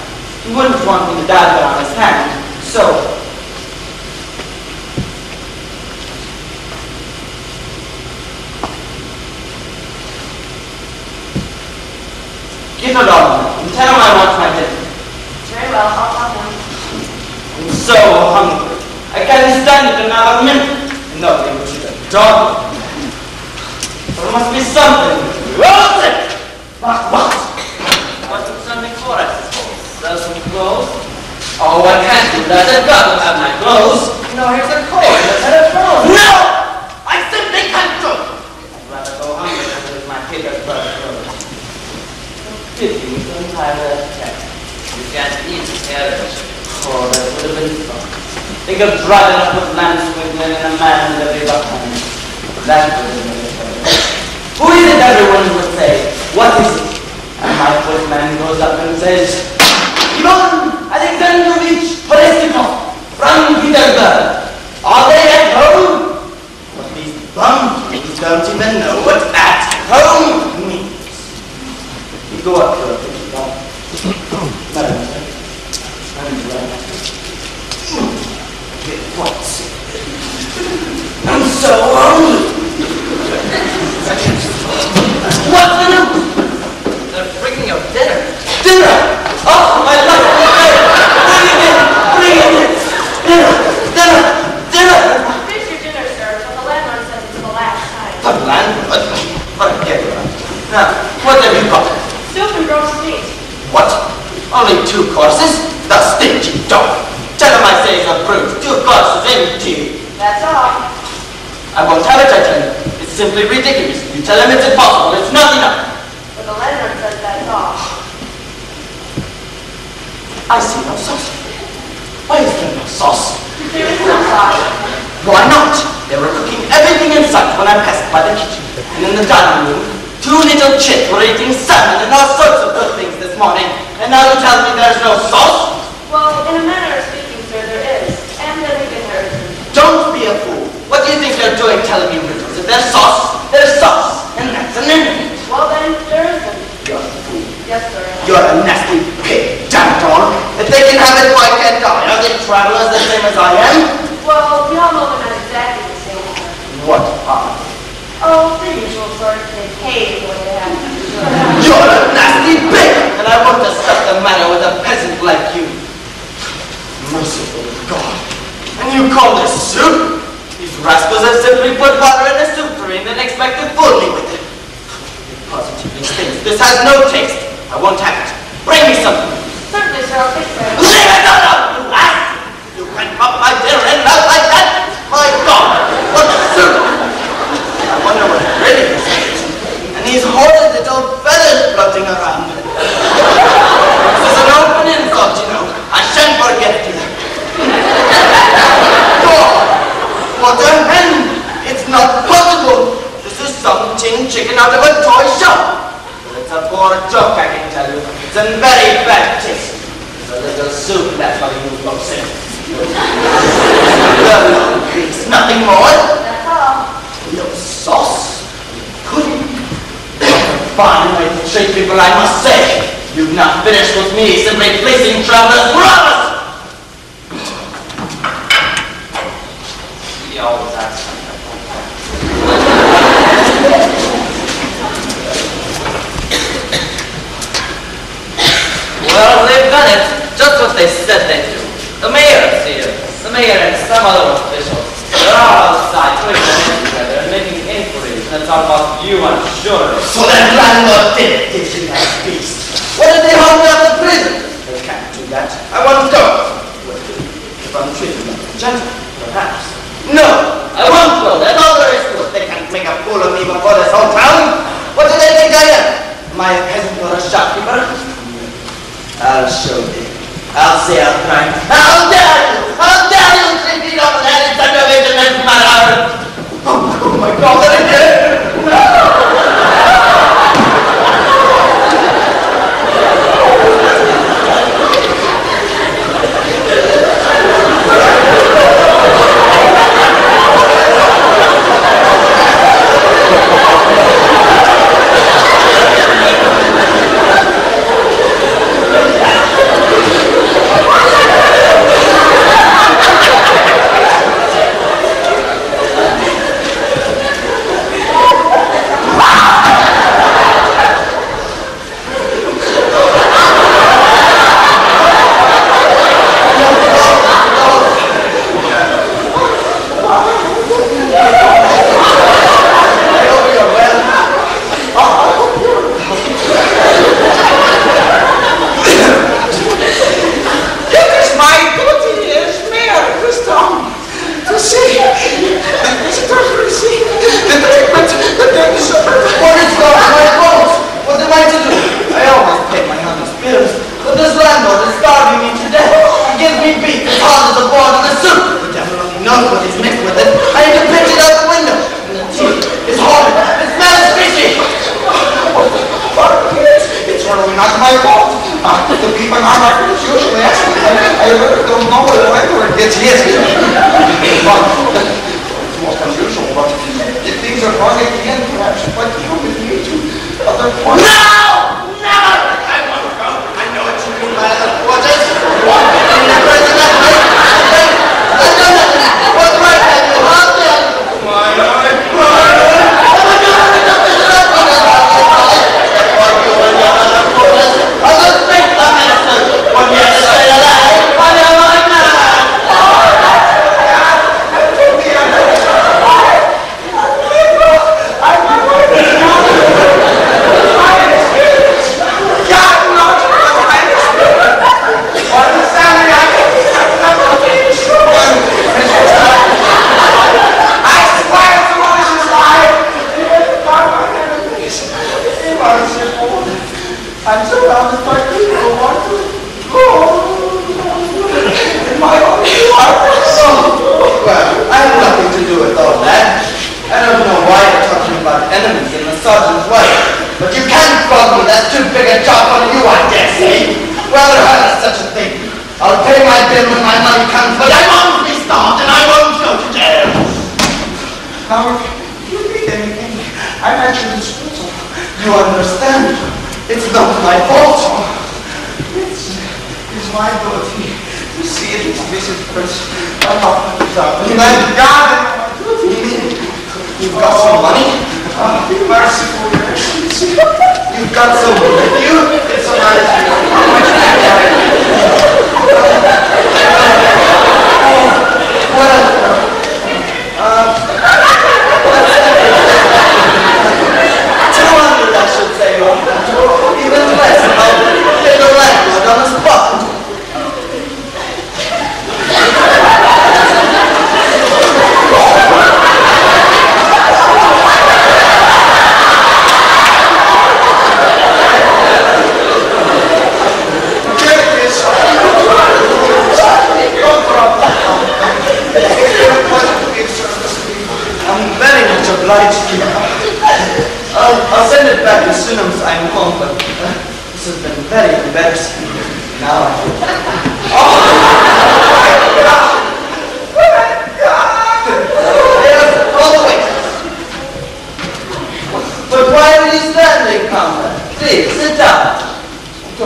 he wouldn't want me to die here on his hands, so get along and tell him I want my dinner.
Very well, I'll tell him.
I'm so hungry. I can't stand it another minute. Nothing but she's a dog. There must be something. What's it? What?
What's it something for, I suppose? Sell some clothes?
Oh, I can't do that. I've got to have my clothes.
No, here's a coat. Let's have a phone.
No! I simply can't do it. I'd rather go hungry than lose my papers for clothes.
Pity, we couldn't hire a cat. You can't eat carriage.
Oh, that would have been fun. Think of driving up with land swimming and a man in the big behind. That would have been fun. Who is it everyone would say? What is it? And my footman goes up and says, Ivan Alexandrovich Porestikov from Petersburg. Are they at home? What these bums
You don't even know what at home means. You go up to her, think you don't. Madam, I'm right. Get quite sick. I'm so hungry. What's the news?
They're bringing you dinner.
Dinner! Oh, my lovely dinner! Bring it in! Dinner! Dinner! Dinner!
Fix your dinner, sir, but the landlord says it's the last time.
The landlord? Forget it. Now, what have you got?
Soup and roast meat.
What? Only 2 courses? The stingy dog! Tell him I say he's a brute. 2 courses empty.
That's all.
I won't have it, I tell you. It's simply ridiculous. You tell him it's impossible. It's not enough.
But the landlord says that's all.
I see no sauce. Why is there no sauce?
There is no sauce.
Why not? They were cooking everything in sight when I passed by the kitchen. And in the dining room, 2 little chits were eating salmon and all sorts of good things this morning. And now you tell me there's no sauce?
Well, in a manner of speaking, sir, there is. And then again, there isn't.
Don't be a fool. What do you think you're doing telling me riddles? If there's sauce, there's sauce. And that's an end.
Well, then, there isn't.
You're a fool.
Yes, sir.
You're a nasty pig, damn it all. If they can have it, why can't I? Are they travelers the same as I am?
Well, we all know they're not exactly the same, sir.
What are?
Oh, the usual sort. They pay for what they have to do.
You're a nasty pig! And I won't discuss the matter with a peasant like you. Merciful God. And you call this soup? These rascals have simply put water in a soup tureen and expect to fool me with it. It positively stinks. This has no taste. I won't have it. Bring me something.
Certainly, sir. I'll fix that.
Leave it alone, you ass! You can pop my dinner in mouth like that? My God! What a soup! I wonder what it really is. And these horrid little feathers floating around. This is an open insult, you know. I shan't forget it. God! What a hen! It's not possible! This is some tin chicken out of a toy shop! But it's a poor joke, I can tell you. It's in very bad taste. There's a little soup left for you folks in. Well, grease, nothing more.
That's all.
No sauce? Pudding? Fine way to treat people, I must say. You've not finished with me, simply placing travelers robbers!
He always acts like that. Well, they've done it. Just what they said they'd do. The mayor's here. The mayor and some other officials. They're all outside putting their heads together and making inquiries. That's all about you, I'm sure.
So that landlord did it, you that beast. What did they hold me out of prison? They can't do that. I won't go. If I'm treated like a gentleman, perhaps. No, I won't go. That's all there is to it. They can't make a fool of me before this whole town. What do they think I am? Am I a peasant or a shopkeeper? I'll show them. I'll say I'll try. How dare you! How dare you treat me over there in such a vigilance manner? Oh my God, that again!
opinions are wrong at the end, perhaps, but you will lead to other points.
No! Never! I won't go. I know what you mean by other quarters. What? Never is that way. I know nothing. What's right, have you heard them? Why not?
I'm surrounded by people who want to go in my own heart.
Well, I have nothing to do with all that. I don't know why you're talking about enemies in the sergeant's wife, but you can't flog me. That's too big a job for you, I dare say. Well, there is such a thing. I'll pay my bill when my money comes, but I won't be starved and I won't go to jail.
Howard, you need anything? I'm at your disposal.
You understand? It's not my fault.
It's my duty to see these visitors. I'm not without.
Thank God. You've got some money?
Be merciful, your excellency.
You've got some with you? It's a nice I should say, even less. I'll pay the landlord on the spot. I'm very much obliged to you. I'll send it back as soon as I'm home, but this has been very embarrassing. Now I feel... Oh, my God! My God! Yes, all the way. But why are you standing, comrade? Please, sit down.
No,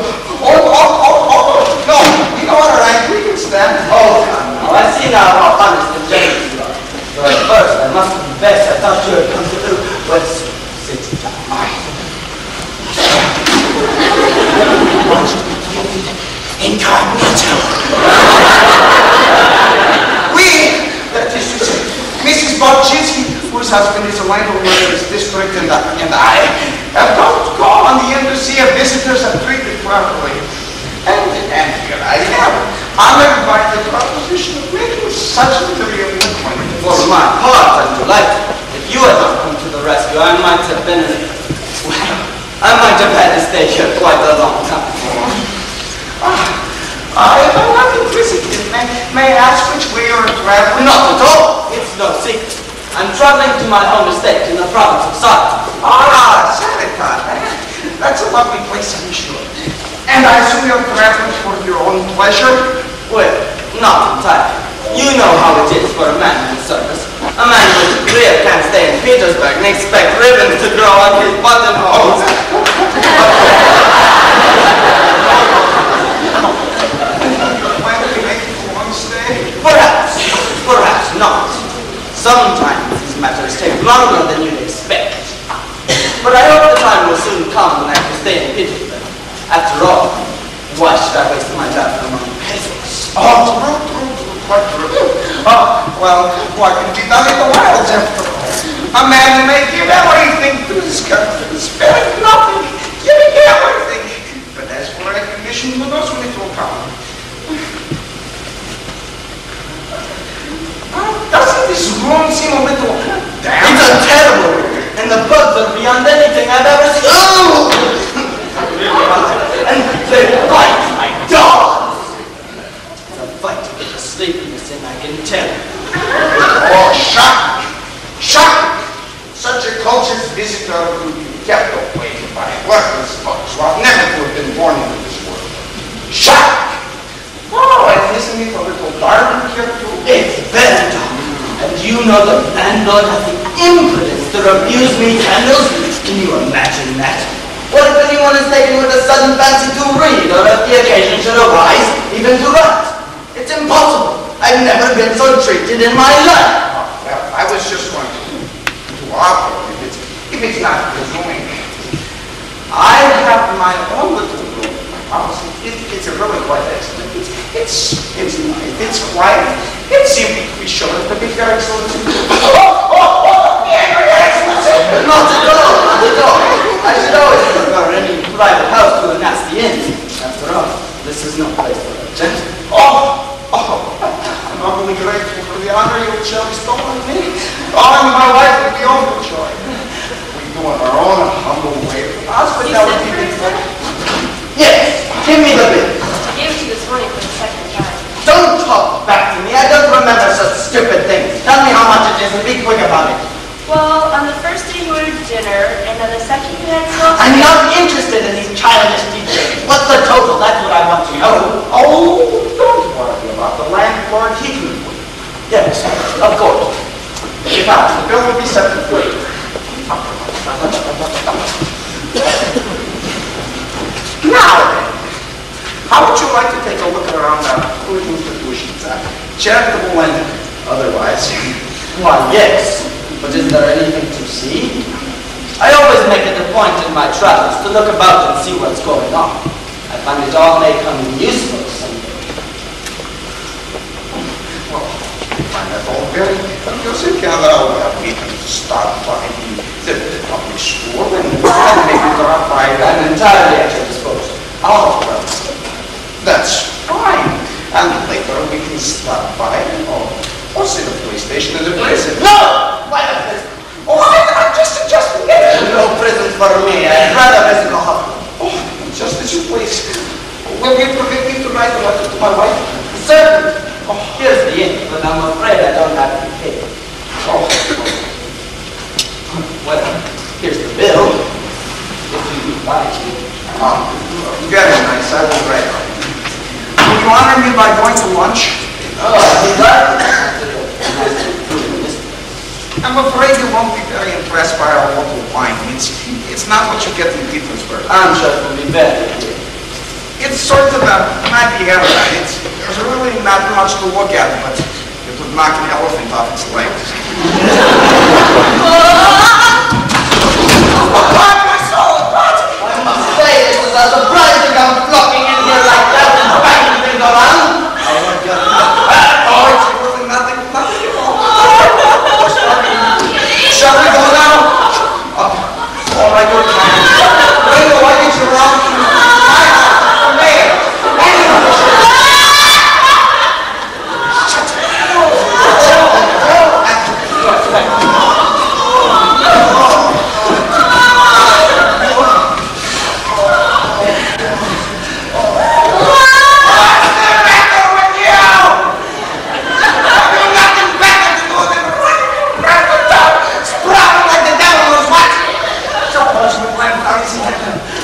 you know what, all right, we can stand.
Oh, come now. I see now how honest and generous you are. But at first, I must confess, I thought you had come to do well, sit down.
Incognito. That is to say, Mrs. Borczynski, whose husband is a landowner in this district, and I have come to call on the embassy if visitors are treated properly. And here I am, honored by the proposition of making such material acquaintance.
For my part, I'm delighted. If you had not come to the rescue, I might have been I might have had to stay here quite a long time.
If I'm not inquisitive, may I ask which way you're traveling?
Not at all. It's no secret. I'm traveling to my home estate in the province of Sartah.
Sartah. That's a lovely place, I'm sure. And I assume you're traveling for your own pleasure?
Well, not entirely. You know how it is for a man in the service. A man with a career can't stay in Petersburg and expect ribbons to grow on his buttonholes. Perhaps not. Sometimes these matters take longer than you'd expect. But I hope the time will soon come when I can stay in Petersburg. After all, why should I waste my time among peasants?
Quite true. Well, what can be done in the wilds after all? A man may give everything to his country, spare nothing, giving everything. But as for recognition, who knows when it will come? Doesn't this room seem a little damp?
It's a terrible room, and the bugs are beyond anything I've ever seen. Oh! And they bite like dogs. It's a fight to get the sleepiness in, I can tell you.
Oh, shocking! Shocking! Such a cultured visitor would be kept away by worthless folks who have never have been born into this world. Shocking! Oh, and isn't it a little dark here too?
It's very dark. And you know the landlord has the impudence to refuse me candles? Can you imagine that? What if anyone is taken with a sudden fancy to read, or if the occasion should arise, even to write? It's impossible. I've never been so treated in my life.
Well, I was just going to offer if it's not presuming.
I have my own little room. It's really quite excellent.
It's nice. It's quiet. It simply to be shown to be very excellent.
Not at all, not at all. I should always prefer any private house to a nasty inn. After all, this is no place for a gentleman.
I'm awfully grateful for the honor you shall bestow on me. And my wife would be overjoyed. We do it our own humble way. Hospitality.
Yes, give me the bill.
I gave it to you this morning for the second time.
Don't talk back to me. I don't remember such stupid things. Tell me how much it is and be quick about it.
Well, on the first day you ordered dinner, and on the second you had sauce.
I'm not interested in these childish details. What's the total? That's what I want to know.
Oh, don't worry about the landlord. He can wait.
Yes, of course.
In fact, the bill will be set to free. Now then, how would you like to take a look around our good institutions, charitable and otherwise?
Why, yes. But is there anything to see? I always make it a point in my travels to look about and see what's going on. I find it all may come useful someday.
Well, I find that all very amusing. We can start by the public school and maybe drop by
I'm entirely at your disposal.
Oh, well, that's fine. And later we can stop by or see the police station as a prison.
No! Why not prison?
Oh, I'm just suggesting it.
No prison for me. I'd rather visit the hospital.
Oh, just as you please. Will you permit me to write a letter to my wife?
Certainly. Oh, here's the inn, but I'm afraid I don't have to pay.
Oh.
Well, here's the bill. If you like it.
Oh, very nice. I will write on it. Will you honor me by going to lunch?
Oh, he'd like to.
I'm afraid you won't be very impressed by our local wine. It's not what you get in Petersburg.
I'm sure it will be better here.
It's sort of a Machiavelli. There's really not much to look at, but it would knock an elephant off its legs.
I must say, this is a surprise to come flocking in here like that and banging things around.
Oh, it's really nothing at all. Shall we go now? All right, good time. Bring the luggage around to my house, the mayor.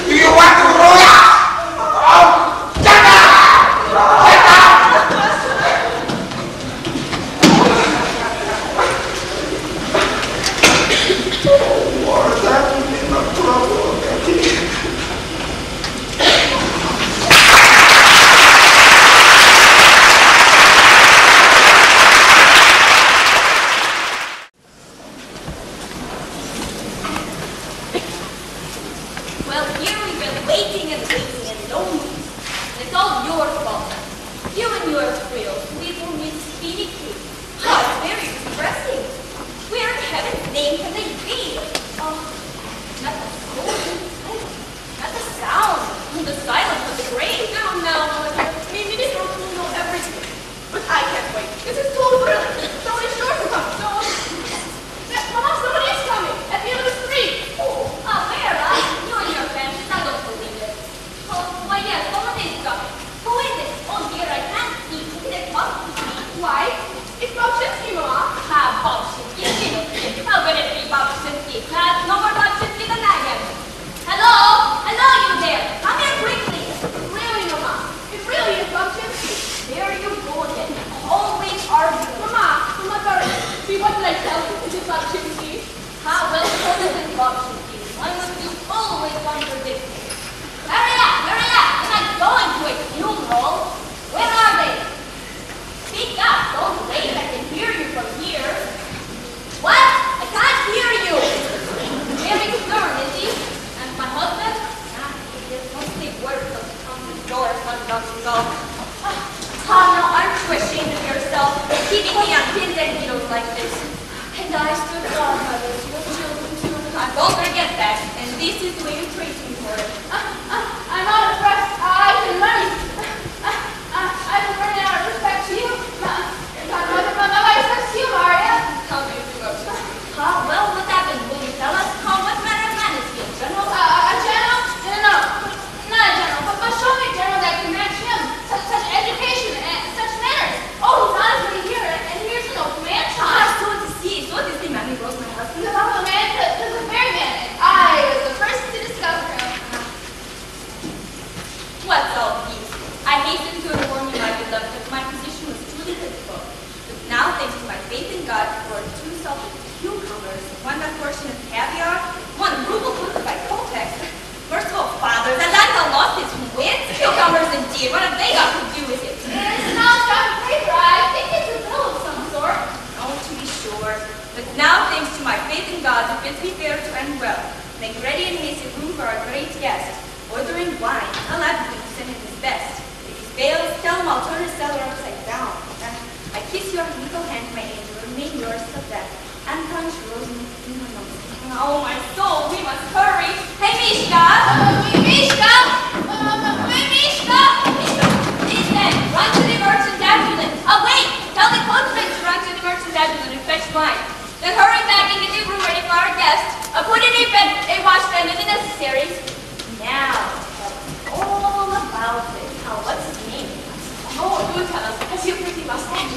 Do you want to roll out? Oh, get out! Get out! Oh, Lord, that would be no trouble, Betty.
Well, here we've been waiting and no news. It's all your fault. You and your thrills, little Miss Finicky. Oh, it's very depressing. Where in heaven's name can they be? Oh, not the sound. Not the sound. The silence of the grave. Oh, no, Mother. Maybe they don't know everything. But I can't wait. This is too thrilling. Somebody's sure to come. Mama, somebody is coming. At the end of the street. Oh, where? You and your family. I don't believe it. Oh, why, yes, somebody is coming. Who is it? Oh, dear, I can't see. Who can it possibly be? Why? It's Bob Shinsky, Mama. Bob Shinsky. How can it be Bob ago. Oh, no, aren't you ashamed of yourself, keeping me on pins and needles like this? And I stood guard, mother, to your children, too. I won't forget that, and this is the way you treat me for it.
I'm not impressed. I can learn. I've been learning out of respect to you. My respect to you, Maria.
How do you do up to? Well, what happened? Will you tell us? What manner of man is he? A general?
A general? No, not a general, but show me a general that can match him. Such education and such manners. Oh, he's honestly here, and here's no command child.
So to see. So this thing, man, he broke my husband.
He's a man, he's a very man. I was the first to discover him.
What's all these? I hasten to inform you, my beloved, that my position was truly difficult. But now, thanks to my faith in God, for 2 salted cucumbers, 1 portion of caviar, 1 ruble cooked by Kopex. Merciful Father, that Daniel lost his wits. Cucumbers indeed. What have they got to do with it?
It's not scrap paper. I think it's a bill of some sort.
Oh, to be sure. But now, thanks to my faith in God, it bids me fair to end well. Make ready and haste a room for our great guest. Ordering wine, I'll have him send him his best. If he fails, tell him I'll turn his cellar upside down. I kiss your little hand, my angel, and may yours till death. And punch rose in her nose. Oh, my soul, we must hurry. Hey, Mishka!
Mishka!
Mishka! These men, run to the merchant's ambulance. Wait! Tell the coachman to run to the merchant's ambulance and fetch wine. Then hurry back and get the room ready for our guest. Put in a bed, a washstand, and the necessaries. Now, tell us all about it. What's his name? Oh, do tell us. Has he a pretty mustache?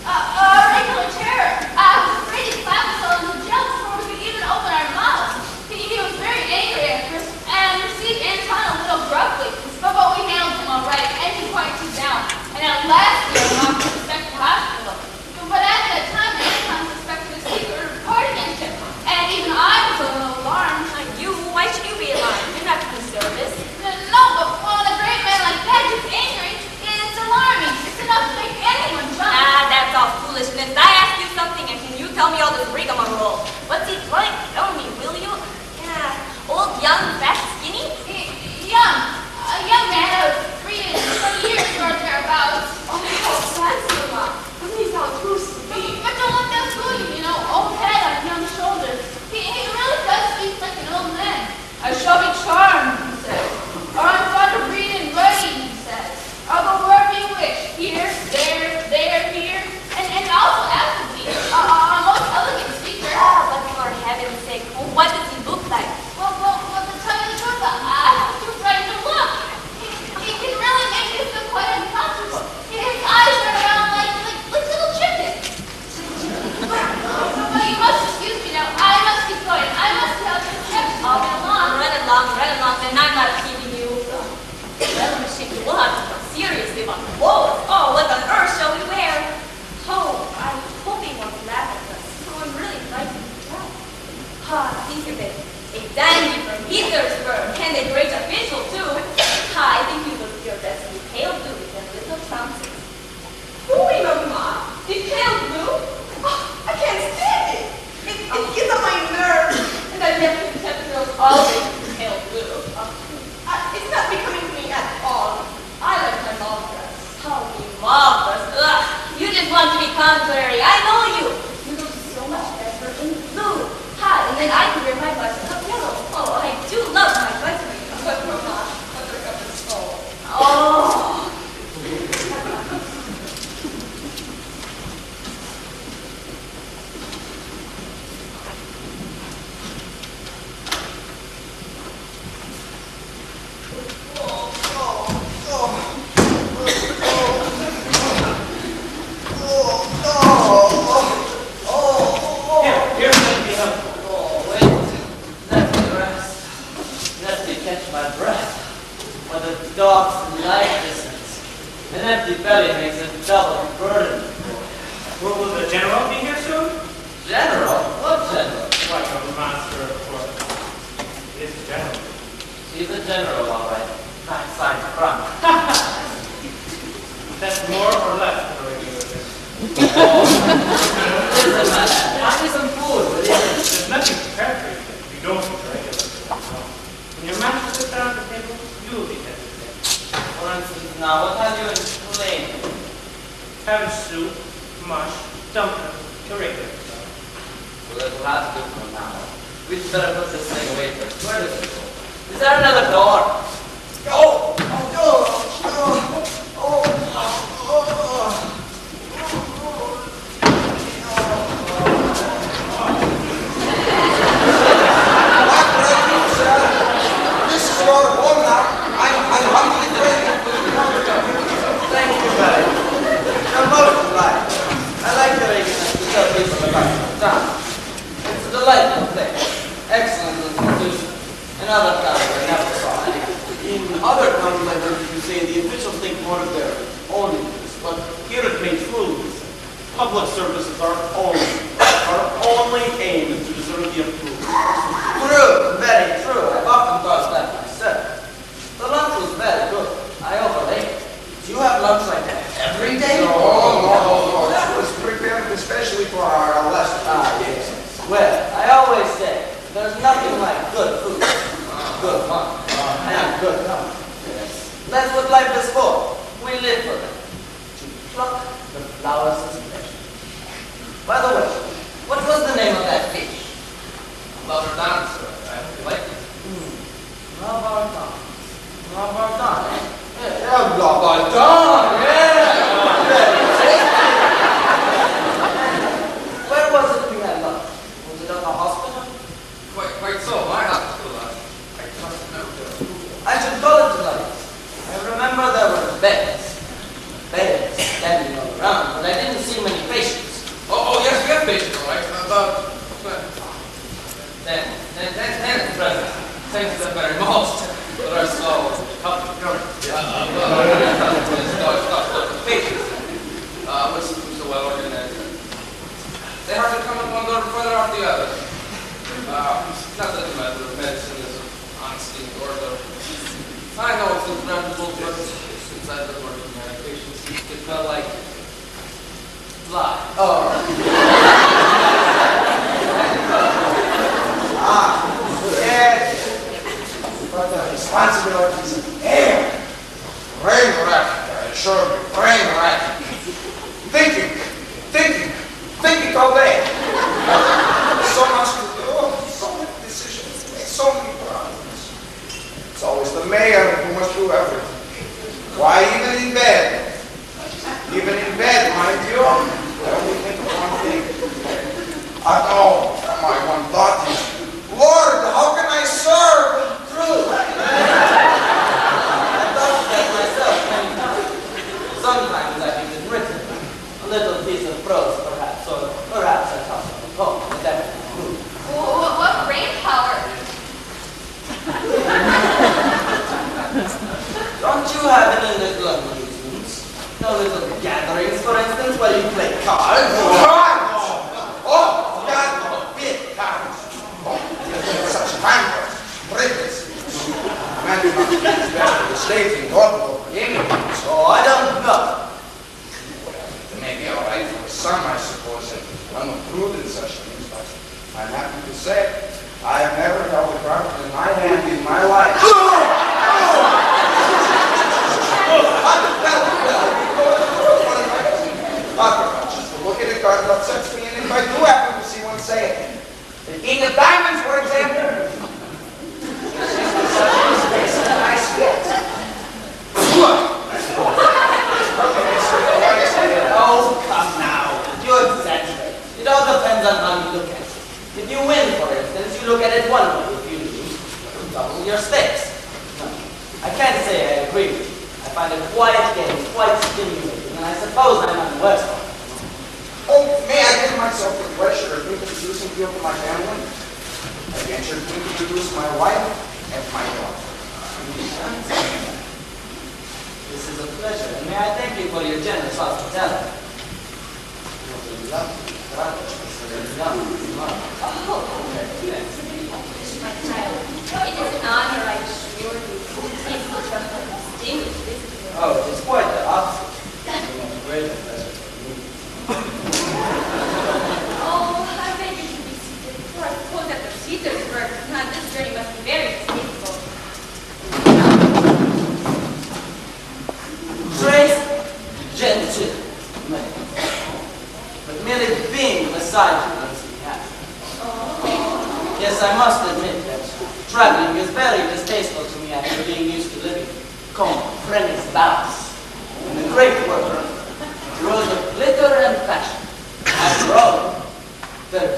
Regular terror. I was afraid to slap us all in the jail before we could even open our mouths. He was very angry at first and received Anton a little gruffly. But we handled him all right, and he quieted him down. And at last we were off to the Spectre Hospital. But at that time, Anton suspected a secret report against him. And even I was a little alarmed.
Why should you be alarmed? You're not doing service.
No, but when a great man like that gets angry, it's alarming. It's enough to make anyone jump.
That's all foolishness. I asked you something, and can you tell me all this rigmarole? What's he like? Tell me, will you? Yeah. Old, young, fat, skinny?
Young. A young man of 3 to 20 years or thereabouts.
Oh, that's handsome. Doesn't he sound too sweet?
But don't let that fool you, old head on young shoulders. He really does speak like an old man. I shall be charmed, he says. Or I'm fond of reading and writing, he says. I'll go wherever you wish. Here, there, here. And also affably. A most elegant speaker.
But for heaven's sake, what does he look like?
Well, to tell you the truth, I'm too frightened to look. He can really make you feel quite uncomfortable. His eyes run around like little chickens. But you must excuse me now. I must keep going. I must tell you the steps all day long.
Run along, then I'm not keeping you. Well, Michelle, we'll have to talk seriously about the clothes. Oh, what on earth shall we wear? Oh, I hope he won't laugh at us. Oh, I'm really frightened to death. Think of it. A dandy from Petersburg, and a great official, too. I think you look your best in pale blue with a little trousers.
Wait, Mama. In pale blue? Oh, I can't stand it. It gets on my nerves. And I never kept girls always in pale blue. It's not becoming to me at all. I like my mom dress.
Oh, you marvelous. Ugh, you just want to be contrary. I know you. You look so much better in blue. And then I can wear my button-up yellow. Oh, I do love my button-up.
But Mama, buttercup is full.
Oh.
Dogs like distance. An empty belly makes a double burden.
Will the general be here soon?
General? What general?
Like a master of court. He is the general.
He's the general, all right. Fine, fine, crumb.
That's more or less than a regular visit.
Listen, man, find me some food, will you?
There's nothing prepared for you if you don't eat regular. When your master sits down at the table, you will be hesitant.
For instance, Now, what have you in plain?
Have soup, mush, dumpling, regular stuff.
Well, it'll have to do for now. We'd better put this thing away first. Where does it go? Is there another door?
This is your home now. I'm hungry and crazy.
Thank you, Barry. You're most polite. I like the way you tell people about your town. It's a delightful place. Excellent institution. In other towns, I never saw any.
In other towns, I heard you say the officials think more of their own interests, but here at Mayo, public services are only aimed to deserve the approval.
True, very true. I've often thought that myself. The lunch was very good. I overate it. Do you have lunch like that every day?
No. That was prepared especially for our lesson.
Ah, yes. Well, I always say, there's nothing like good food, good fun, and good company. Yes. That's what life is for. We live for them. To pluck the flowers of pleasure. By the way, what was the name of that fish?
Lover down, sir. I hope you like it.
Rabardon. Rabardon, eh?
Yeah, Rabardon,
Where was it we had lunch? Was it at the hospital?
Quite so. My hospital, I trust it never did.
I should call it tonight. I remember there were beds standing all around, but I didn't see many patients.
Oh, yes, we have patients, all right. About 10 at present. Thanks to them very most. But our slow current. Patients. Which are well organized. They hardly come with one door further off the other. Not that the method of medicine is of honesty and order. I know it's inevitable, but since I've been working there, patients it felt like fly.
Yes. But the responsibilities of air. Brain wreck, I assure you, brain wreck. Thinking all day. So much to do, so many decisions to make, so many problems. It's always the mayor who must do everything. Why, even in bed, mind you, I only think of one thing. At all, my one thought is, Lord, how can I serve truth?
I thought that myself many times. Sometimes I think it's written. A little piece of prose, perhaps, or perhaps I toss up a poem, but that would be good.
What brain power?
Don't you have any little amusements? No little gatherings, for instance, where you play cards?
Cards! Oh, God forbid cards. Oh, such pampers, pregnancies. Man, you must be better the state in God for England.
Oh, I don't know.
It may be all right for some, I suppose, and I'm not rude in such things, but I'm happy to say I have never held a card in my hand in my life. Just look at a card that upsets me, and if I do happen to see one say, the King of Diamonds, for example, nice gift.
Oh, come now. You exaggerate. It all depends on how you look at it. If you win, for instance, you look at it one way. If you lose, you double your stakes. No, I can't say I agree with you. I find it quiet games quite stimulating, and I suppose I'm not the worst one.
Oh, may I give myself the pleasure of introducing you to my family? I venture to introduce my wife and my daughter.
This is a pleasure, and may I thank you for your generous hospitality. You're lovely.
My child, it is an honor, I assure you, to take such a distinguished visitor.
Oh, it is quite the opposite. It's a much greater pleasure for me.
Oh, I beg you to be seated, for I suppose that the Petersburg time this journey must be very distasteful.
Yes, I must admit that traveling is very distasteful to me after being used to living con frenes balas in the great world, world of glitter and fashion. After all, there are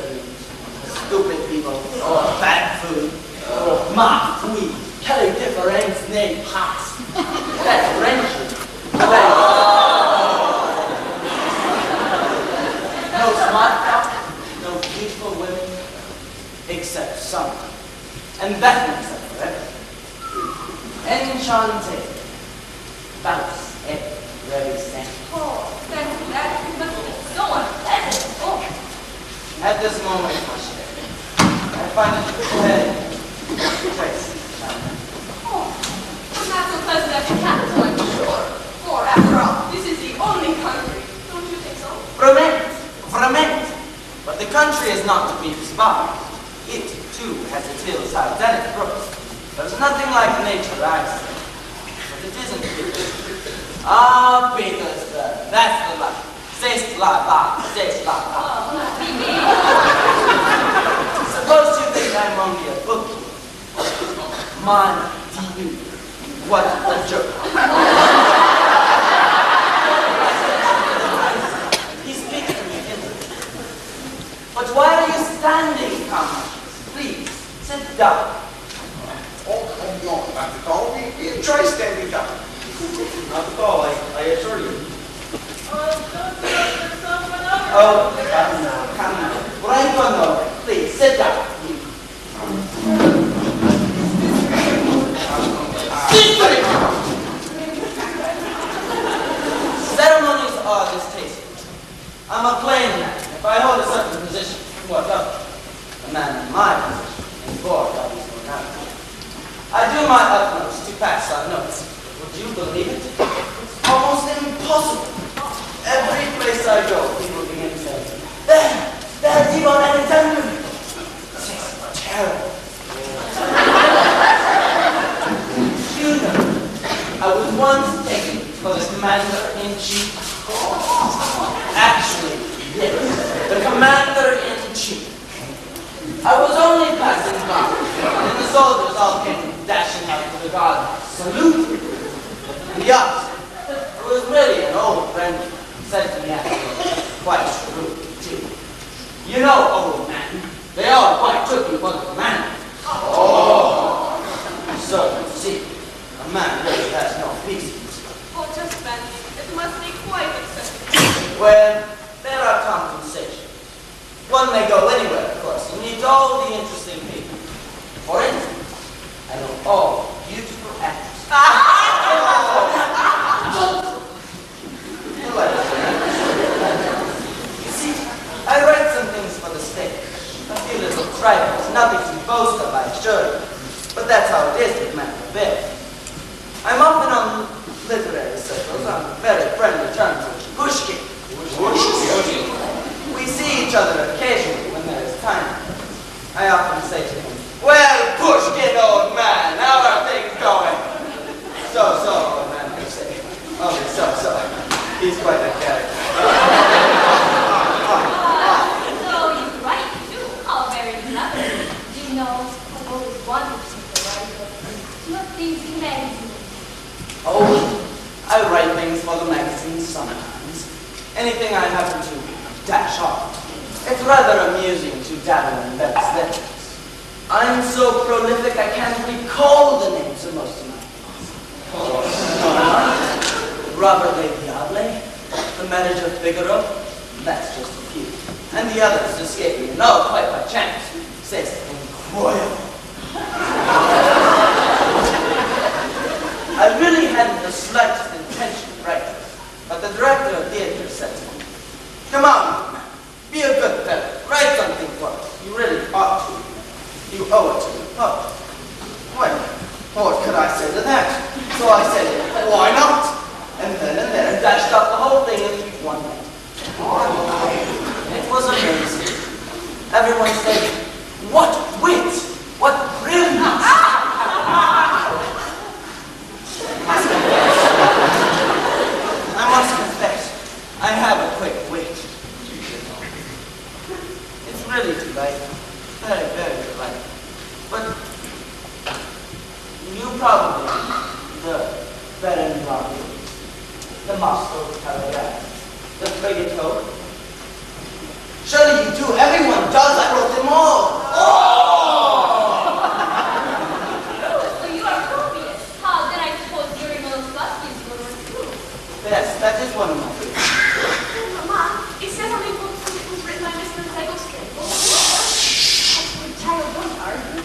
stupid people, or bad food, or ma fui, quelle difference n'est pas. That's French. No smart talk, no beautiful women, except some. And that makes up for everything. Enchanté. Bounce et revisant.
Oh, that must be so unpleasant. Oh.
At this moment, my share, I find it very trace.
Oh, but not so pleasant at the capital, I'm sure. For, after all, this is the only country. Don't you think so?
Verament. But the country is not to be despised. It, too, has its hillsides and its brooks. There's nothing like nature, I say. But it isn't good. Ah, Petersburg, that's the life. C'est la vie, c'est la vie.
Oh, not me.
Suppose you think I'm only a bookkeeper. Man, you, what a joke. He speaks to me instantly. But why are you standing, comrades? Please, sit down.
Oh, come on, Dr. Colby. Try standing down.
Not at all, I assure you.
Oh, come now. Right on over. Please, sit down. Ceremonies are distasteful. I'm a plain man. If I hold a certain position, what of it? A man in my position, in board, that is no doubt. I do my utmost to pass unnoticed. Would you believe it? It's almost impossible. Every place I go, people begin saying, there's Ivan Alexander. It's terrible. You know, I was once taken for the commander-in-chief. Actually, yes, the commander-in-chief. I was only passing by, and the soldiers all came dashing out to the garden, saluting. And the officer, who was really an old friend, said to me afterwards, quite rude too. You know, old man, they all quite took you for the commander. Oh, so you see, a man really has no peace.
Oh, just fancy. It must be quite excessive.
Well, there are compensations. One may go anywhere, of course, and meet all the interesting people. For instance, I know all beautiful actors. You see, I write some things for the stage. A few little trifles, nothing to boast of, I assure you. But that's how it is with men of affairs. I'm often on literary circles on very friendly terms with Pushkin. We see each other occasionally when there is time. I often say to him, well, Pushkin, old man, how are things going? So, old man, you say. Only so. He's quite a character.
So you write too. How very clever. You know, I've always wanted to write, but not things in magazines.
Oh, I write things for the magazines sometimes. Anything I happen to dash off. It's rather amusing to dabble in Venice letters. I'm so prolific I can't recall the names of most of my things. Robert Le Diable, the manager Figaro, that's just a few. And the others escape me, no, quite by chance. Says incroyable. I really hadn't the slightest intention of writing, but the director of theater said to me, come on, be a good fellow, write something for us. You really ought to. You owe it to the public. Well, what could I say to that? So I said, why not? And then dashed up the whole thing in one night. It was amazing. Everyone said, what wit! What brilliance! I must confess, I have a quick wit. It's really delightful. Very, very delightful. probably the Baron Robbie, the Moscow Cadillac, the Frigate Hope. Surely you do. Everyone does. I wrote them all.
So you are copious. Then I suppose you're in those buskins you were too.
Yes, that is one of my favorites.
Mama, it says on the book it was written by Mr. Zegoskin. Child, don't argue.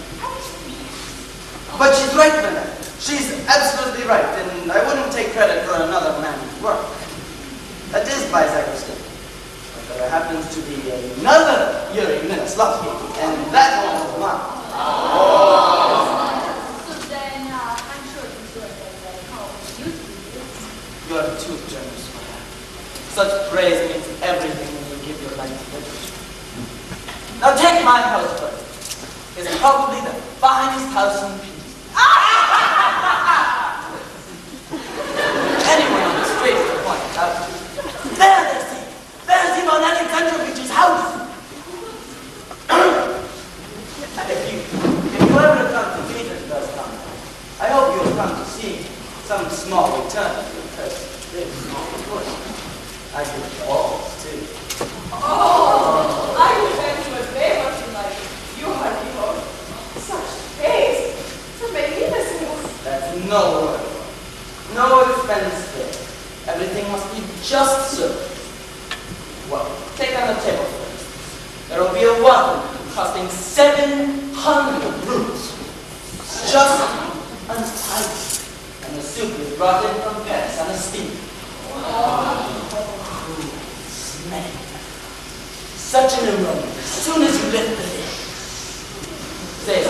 But she's right, Mother. She's absolutely right, and I wouldn't take credit for another man's work. That is by Zegoskin. But there happens to be another Yuri Minoslavsky, and that one is mine.
So then, I'm sure you do it better at home. You do.
You're too generous for that. Such praise means everything when you give your life to literature. Now take my house first. It's probably the finest house in Peace. Anyone on the street will point it out. There they see. There's Ivan Alexandrovich's house. And if you ever come to Petersburg, I hope you'll come to see some small return, because there's small return. I do balls too.
Oh, I remember what they must be like. You are evil. Such face. So magnificent.
That's no word. No expense there. Everything must be just so. Well, take on the table first. There will be a one costing 700 rubles. Just untidy. And the soup is brought in from Paris on a steamer. Smell. Such an aroma as soon as you lift the lid. Say it.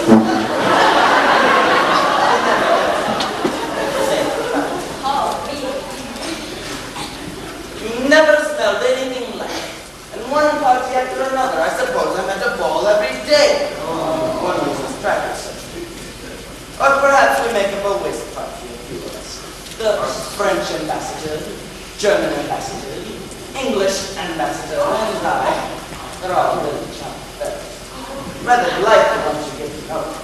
You never smelled anything like it. And one party after another. I suppose I'm at a ball every day. One uses practice. Or perhaps we make up a whist party, a few of us. The French ambassador, German ambassador, English ambassador, and I. They're all really charming. Rather delightful once you get to know them.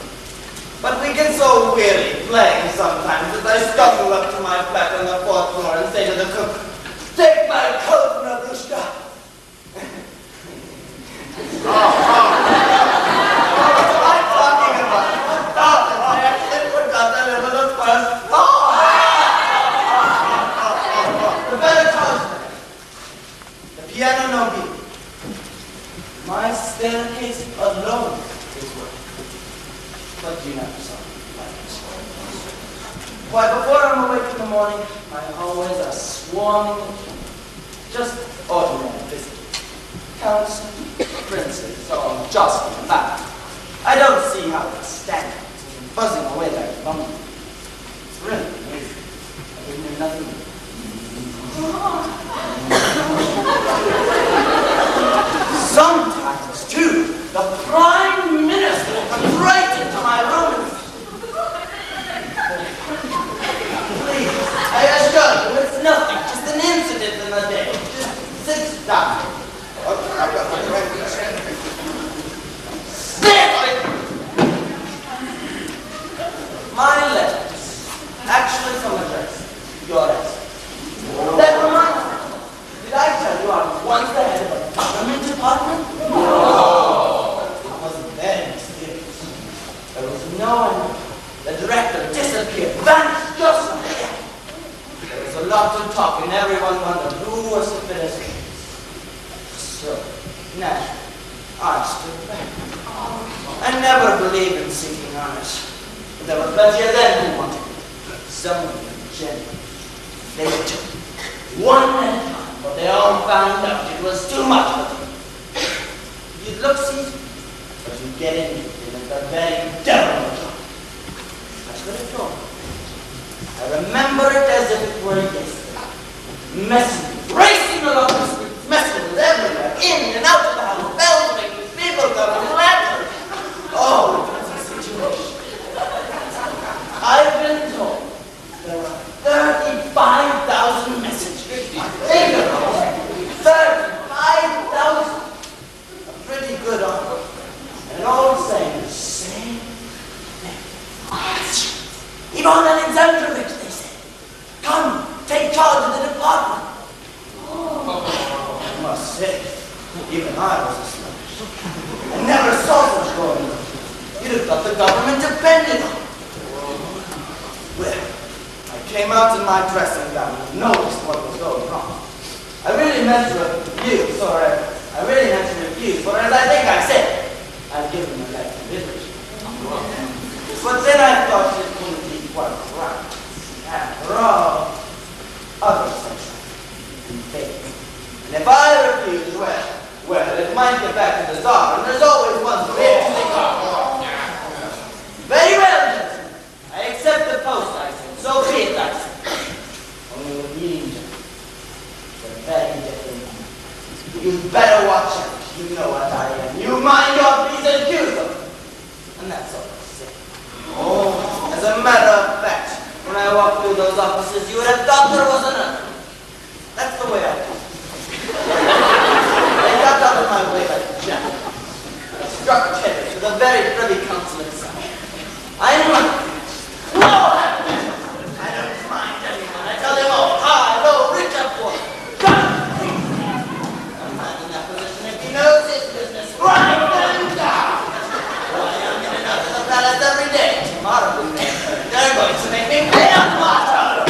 But we get so weary playing sometimes that I stumble up to my flat on the 4th floor and say to the cook, "Take my coat, Nadushka." What am I talking about? Oh, I actually forgot the level of first floor. The baritone, the piano nobile. My staircase alone is worth it. But you never saw me like this. Why, before I'm awake in the morning, my hallways are swarming with people. Just ordinary visitors. Counts and princes, all jostling about. I don't see how they stand it, buzzing away like a bumble. It's really amazing. I didn't do nothing. Sometimes, too, the Prime Minister comes right into my room. Please, I assure you, it's nothing, just an incident in the day. Just sit down. My letters, actually some address, your address. That reminds me, did I tell you I was once the head of a government department? No! It wasn't that mysterious. There was no one. The director disappeared, vanished just like that. There was a lot of talk and everyone wondered who was the fittest. So, naturally, I stood back. I never believed in seeking honors. But there were plenty of them who wanted it. Some of them genuine. They took it. One at a time, but they all found out it was too much for them. It looks easy, but you get into it and it's the very devil of it. That's what it told me. I remember it as if it were yesterday. Messengers racing along the streets, messengers everywhere, in and out of the house, bells ringing, people coming, lanterns. Oh, it was a situation. I've been told there are 35,000 messages. Think of it. 35,000. A pretty good offer. And all saying the same thing. Ivan Alexandrovich, they said. Come, take charge of the department. I must say, even I was astonished. I never saw such going on. You'd have thought the government depended on it. Well, I came out in my dressing gown and noticed what was going on. I really meant to refuse, or as I think I said, I'd give him a letter of liberty. But then I thought it wouldn't be quite right. After all, others say something in faith. And if I refuse, well, it might get back to the Tsar, and there's always one for him. Very well, gentlemen. I accept the post, I said. So be it, I said. Only with you, gentlemen. It's a very different man. You'd better watch out. You know what I am. You mind your P's and Q's of me. And that's all I say. Oh, as a matter of fact, when I walked through those offices, you would have thought there was another. That's the way I feel. I got out of my way like a gentleman. I struck terror to the very privy council itself. I'm not. No! I don't mind anyone. I tell them all, high, low, rich, or poor. A man in that position, if he knows his business, right them down. Why, I'm in and out of the palace every day. Tomorrow, they're going to make me pay a martyr.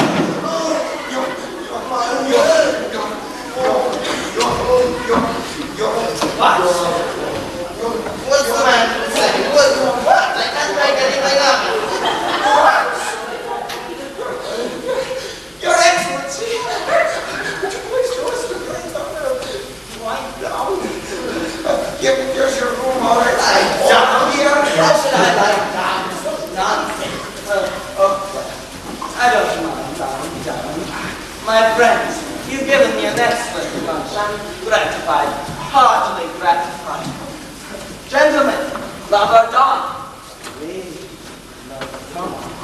What's the man saying? What? I can't make anything up. What? Your Excellency. Why down? Here's your room, all right. Lie down here. How should I lie down? Nonsense. I don't mind lying down. My friends, you've given me an excellent lunch. I'm gratified, heartily gratified. Gentlemen, love or dawn? Really? Love or dawn?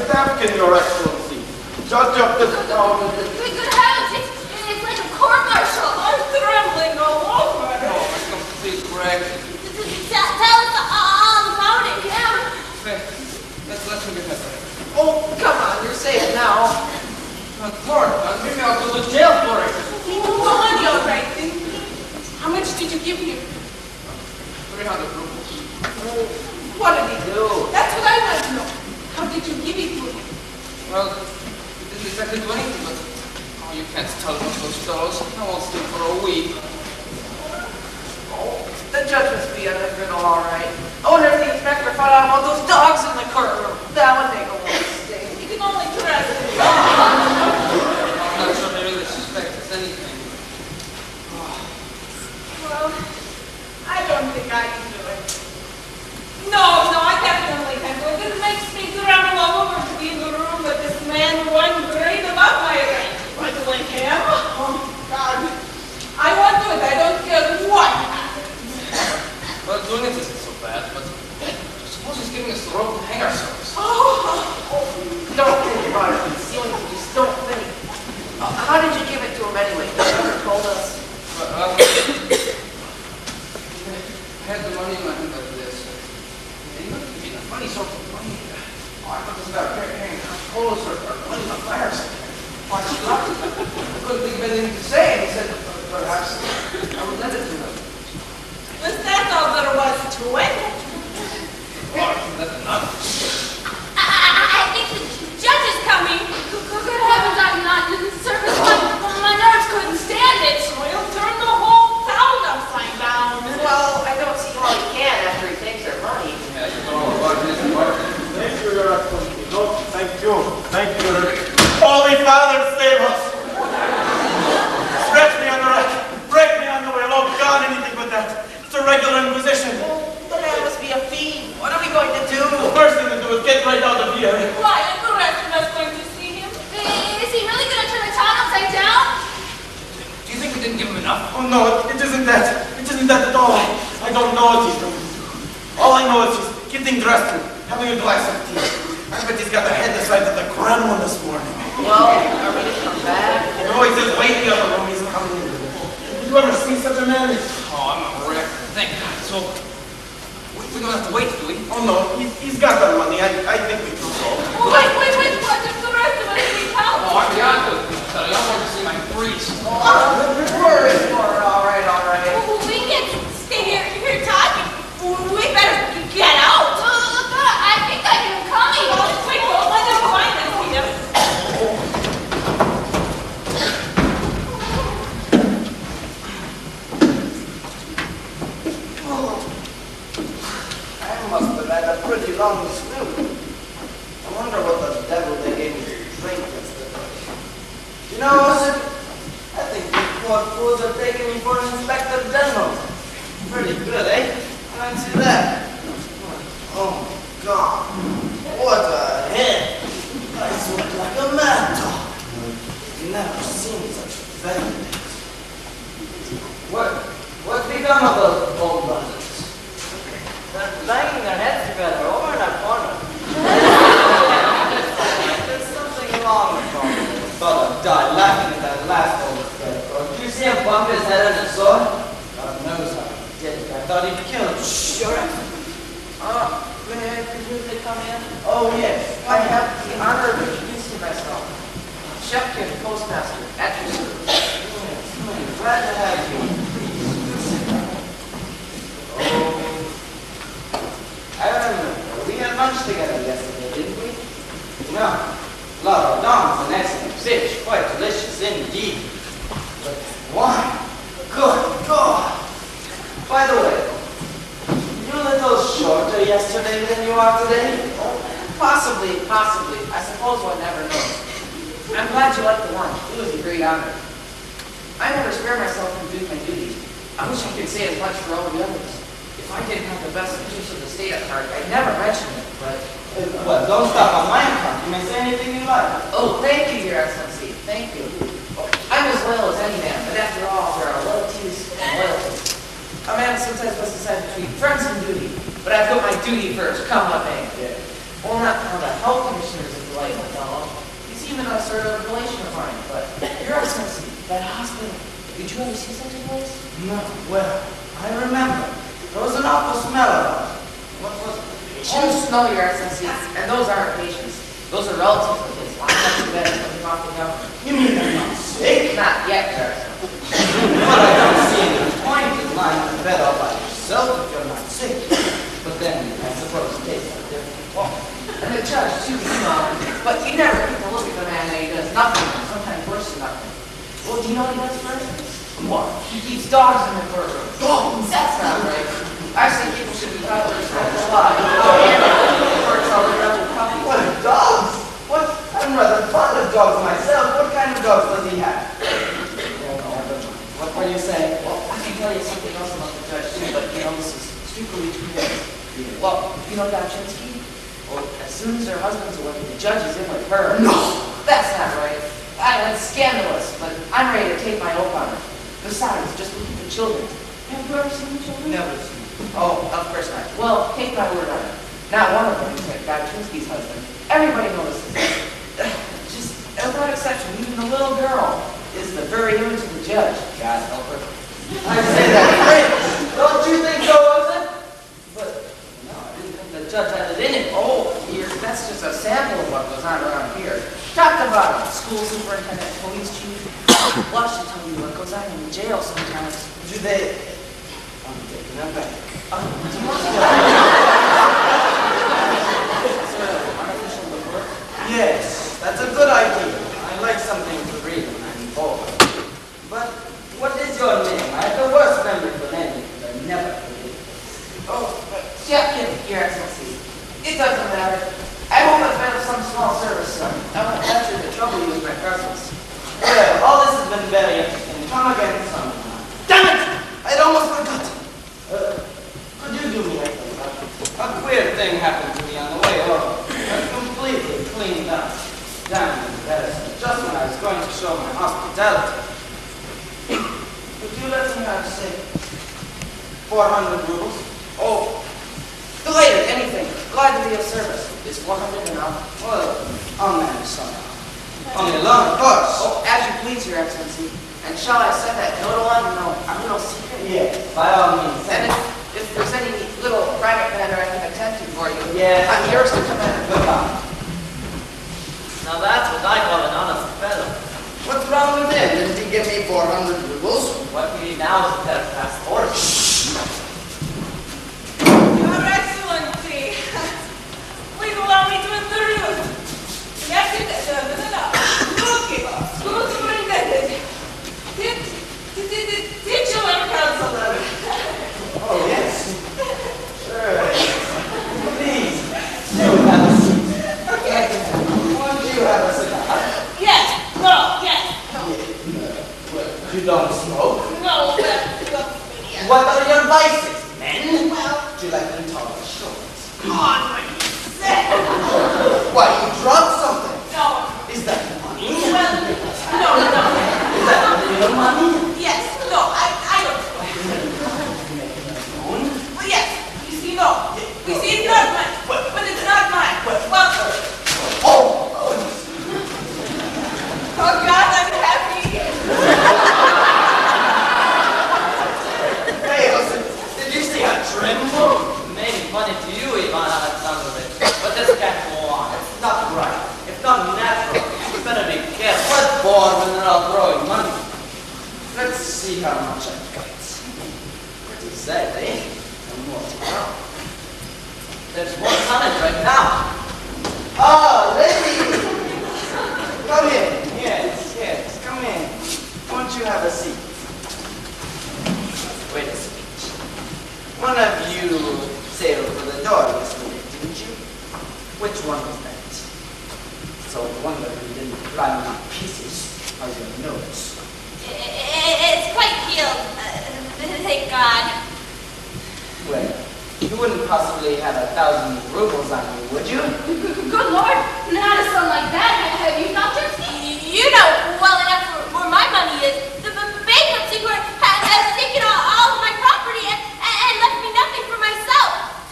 Napkin, Your Excellency. Judge of this town.
Good heavens, it's like a court martial. I'm trembling all over.
No, it's complete correct.
Tell us all about it, yeah.
Let's get that.
Oh, come on, you're saying now.
Lord, maybe I'll go to jail for it.
Well, honey, all right. How much did you give him?
300 rubles.
What did he do? That's what I want to know. How did you give it to him?
Well, he didn't exactly do anything, but you can't tell about those fellows. I won't sleep for a week.
Oh, the judge must be under the all right. I wonder if the inspector found out about those dogs in the courtroom. That would make a mistake.
You can only try.
I'm not sure they really suspect us anything.
Well, I don't think I can do it. No, I definitely can do it. It makes me tremble all over to be in the room with this man one grade above my rank. By the way, him? Oh, God. I won't do it. I don't care what happens.
Well, doing it isn't so bad, but suppose he's giving us the rope to hang ourselves.
Oh, to it.
That's enough.
I think the judge is coming. Good heavens, I'm not in the service. My nerves couldn't stand it.
We'll turn the whole town upside down.
Well, I don't see how he can after he takes their money.
Yeah, you know about this part.
Thank you, Your Excellency. No, thank you. Thank you. Holy Father, save us. Stretch me on the right. Break me on the way. Oh, God, anything but that. It's a regular inquisition.
The man must be a fiend. What are we going to do?
The first thing to do is get right out of here.
Why, and the rest of us going to see him? Is he really going to turn the town upside down?
Do you think we didn't give him enough?
Oh, no, it isn't that. It isn't that at all. I don't know what he's going to do. All I know is he's getting dressed and having a glass of tea. I bet he's got the head the size of the Grand one this morning.
Well, are we to come back?
No, he's just waiting on the room. He's coming in. Did you ever see such a man?
Oh, I'm a wreck. Thank God it's over. We don't have to wait, do we?
Oh, no, he's got that money. I think we can go.
Oh, wait, what if the rest of us need help?
Oh, I'm beyond good. I want to see my priest.
All right.
Well, we can't stay here talking. We better get out. Look, I think I hear him coming. Quick, let us find him.
I must have had a pretty long swim. I wonder what the devil they gave me to drink yesterday. You know, I think these poor fools are taking me for an Inspector General. Pretty good, eh? I see that. Oh, God. What a head. Eyes look like a mad dog. Never seen such vanity. What's become of those old brothers? They're banging their heads together over in that corner. There's something wrong with them. Brother died laughing at that last old scarecrow. Did you see him bump his head on his sword? God knows how he did it. I thought he'd killed him. Sure.
May I briefly come in?
Oh, yes.
I have the honor of introducing myself. Shepkin, postmaster, at your service.
Glad to have you. Oh, I remember. We had lunch together yesterday, didn't we? No. Lot of dogs and excellent fish. Quite delicious indeed. But wine. Good God. By the way, you a little shorter yesterday than you are today?
Possibly. I suppose one never knows. I'm glad you liked the lunch. It was a great honor. I never spare myself from doing my duty. I wish I could say as much for all the others. If I didn't have the best interests of the state at heart, I'd never mention it, but...
Well, don't stop on my account. You may say anything you like.
Oh, thank you, Your Excellency. Thank you. I'm as loyal as any man, but after all, there are loyalties and loyalties. A man sometimes must decide between friends and duty, but I put my duty first, come what may.
Yeah.
Well, not now the health commissioner is a delightful fellow. He's even a sort of relation of mine, but Your Excellency, that hospital, did you ever see such a place?
No, well, I remember. There was an awful smell about it. What was it?
Oh, no, Your Excellency, and those aren't patients. Those are relatives of his, lying up in bed and coming off the government.
You mean they're not sick?
Not yet, Your Excellency.
Well, I don't see any point in lying in bed all by yourself if you're not sick. But then, I suppose tastes are different.
Well, and the judge, too, you know, but you never get to look at the man and he does nothing, and sometimes worse than nothing. Well, do you know what he does for instance? What? He keeps dogs in the courtroom. Dogs? That's not right. I say people should be taught to respect the law.
What, dogs? What? I'm rather fond of dogs myself. What kind of dogs does he have? What were you saying?
Well, I can tell you something else about the judge, too, but, you know, this is strictly true. Well, you know Dachinsky? Well, as soon as her husband's away, the judge is in with her.
No!
That's not right. That's scandalous, but I'm ready to take my oath on it. Besides, just look at the children. Have you ever seen the children?
Never seen.
Oh, of course not. Well, take my word on it. Not one of them, except Dachinsky's husband. Everybody notices it. Just, without exception, even the little girl is the very image of the judge. God help her.
I say that great. Don't you think so, Wilson? But, no, I didn't think the judge had it in him.
Oh, here, that's just a sample of what goes on around here. Talk about it. School superintendent, police chief. Well, I should tell you what goes on in the jail sometimes.
Do they? I'm taking that back. Yes, that's a good idea. I like something to read when I'm bored. But what is your name? I have the worst memory for naming, but I never forget.
Oh, Chapkin, Your Excellency. It doesn't matter. I hope I've been of some small service, son. I won't venture to trouble you with my presence.
Well, all this has been very interesting. Come again sometime. Damn it! I'd almost forgot. Could you do me a favor? A queer thing happened to me on the way home. I completely cleaned up. Damn embarrassing. Just when I was going to show my hospitality. Could you let me have, say, 400 rubles?
Oh, delighted, anything. Glad to be of service. Is 400 enough?
Well, I'll manage somehow. Only alone, of course.
Oh, as you please, Your Excellency. And shall I set that note on? No, a little secret?
Yes, by all means.
And if there's any little private matter I can attend to for you,
yes.
I'm yours to command.
Goodbye.
Now that's what I call an honest fellow.
What's wrong with him? Didn't he give me 400 rubles?
What we need now is a set of passports.
Your Excellency, please allow me to introduce. Yes, it is. School superintendent. Titular counselor.
Oh, yes. Sure. Please, do have a seat. Won't you have a cigar?
Yes. No. Yes.
Well, you don't smoke?
No.
What are your vices, men? Well, do you like them tall or short?
On my set.
Why, you dropped something.
No.
Is that money?
Well, no.
Is that real money?
Yes. No. I don't. Well, yes. You see, no. You see, it's not mine. But it's not mine. Well. Oh God, I'm happy.
Hey, did you see her tremble?
Maybe funny to you, Ivan Alexandrovich, but this can't go on.
It's not right. It's not natural.
You better be careful.
What for when they're all throwing money? Let's see how much I get. Pretty sad, eh? And more tomorrow.
There's one on it right now.
Oh, lady! Come in. Yes, come in. Won't you have a seat?
Wait a speech.
One of you sailed for the door yesterday, didn't you? Which one was that? So wonder you didn't fly me to pieces. How's your nose?
It's quite healed. Thank God.
Well, you wouldn't possibly have 1,000 rubles on you, would you?
Good Lord, not a son like that. Have you not just You know well enough where my money is. The bankruptcy court has taken all of my property and left me nothing for myself.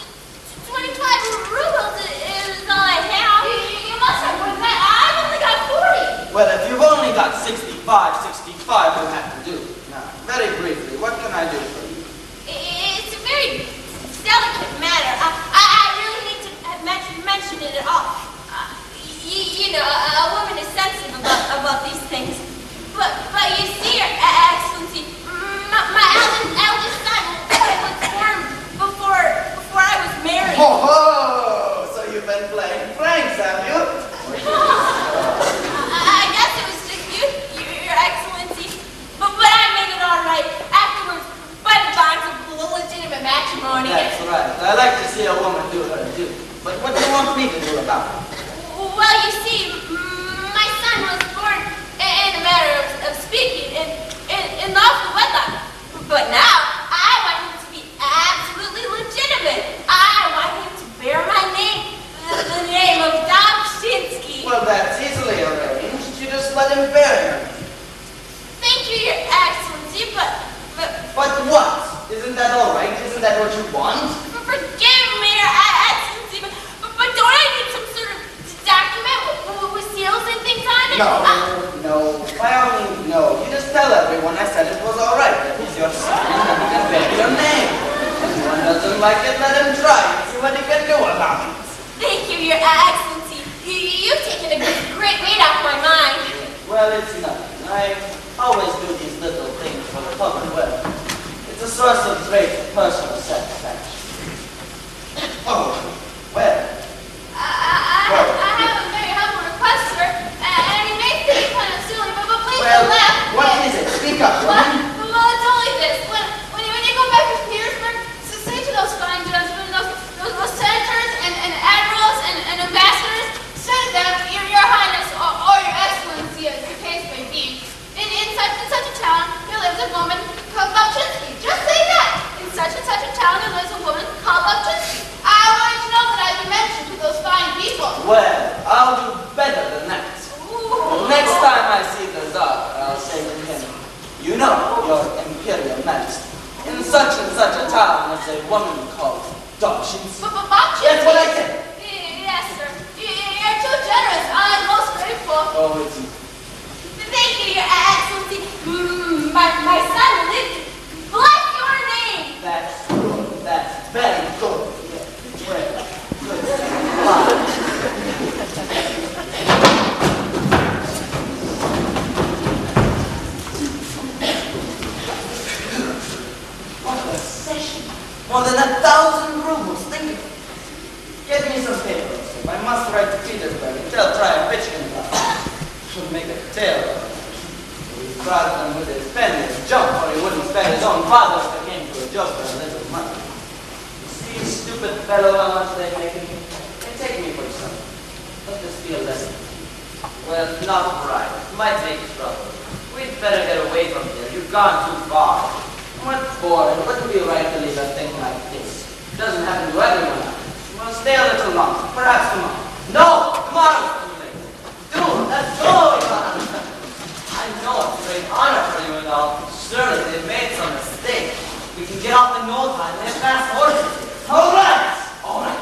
25 rubles is all I have. You must have more than that. I've only got 40.
Well, if you've only got 65 will have to do. Now, very briefly, what can I do for you?
It's a very delicate matter. I really need to mention it at all. You know, a woman is sensitive about these things. But you see, Your Excellency, my eldest son was born before I was married.
Oh, so you've been playing pranks, have you?
I guess it was just you, Your Excellency. But I made it all right afterwards by the bonds of legitimate matrimony.
That's right. I like to see a woman do her due. But what do you want me to do about it?
Well, you see, my son was born in a matter of speaking in lawful wedlock. But now, I want him to be absolutely legitimate. I want him to bear my name, the name of Dobshinsky.
Well, that's easily arranged. You just let him bear your name.
Thank you, Your Excellency, but
But what? Isn't that all right? Isn't that what you want?
forgive me, Your Excellency, but don't I need some sort of document with seals and things on it?
No. By all means, no. You just tell everyone I said it was all right. That was your son, and he can bear your name. If anyone doesn't like it, let him try and see what he can do about it.
Thank you, Your Excellency. You've taken a great weight off my mind.
Well, it's nothing. I always do these little things for the public well. It's a source of great personal satisfaction. You know, Your Imperial Majesty, in such and such a town there's a woman called Dawkins. That's what I said.
Yes, sir. You're too generous. I'm most grateful.
Oh, it's easy.
Thank you, Your Excellency. My son lived. Bless your name.
That's good. That's very good. Yeah, very good. What a session. More than 1,000 rubles. Think of it. Get me some paper. I must write to Petersburg and tell Tryapitchkin about it. Should make a tale of it. He's rather than with his pen and his jump, or he wouldn't spare his own father if they came to a joke for a little money. You see, stupid fellow, how much they make me. They take me for something. Let this be a lesson.
Well, not right. Might make trouble. We'd better get away from here. You've gone too far.
What for? And wouldn't be right to leave a thing like this. It doesn't happen to everyone else. Well, stay a little longer. Perhaps tomorrow. No! Tomorrow's too late. Dude, let's go!
I know it's a great honor for you and all. Surely they've made some mistake. We can get off in no time. They have fast horses.
All right! All right.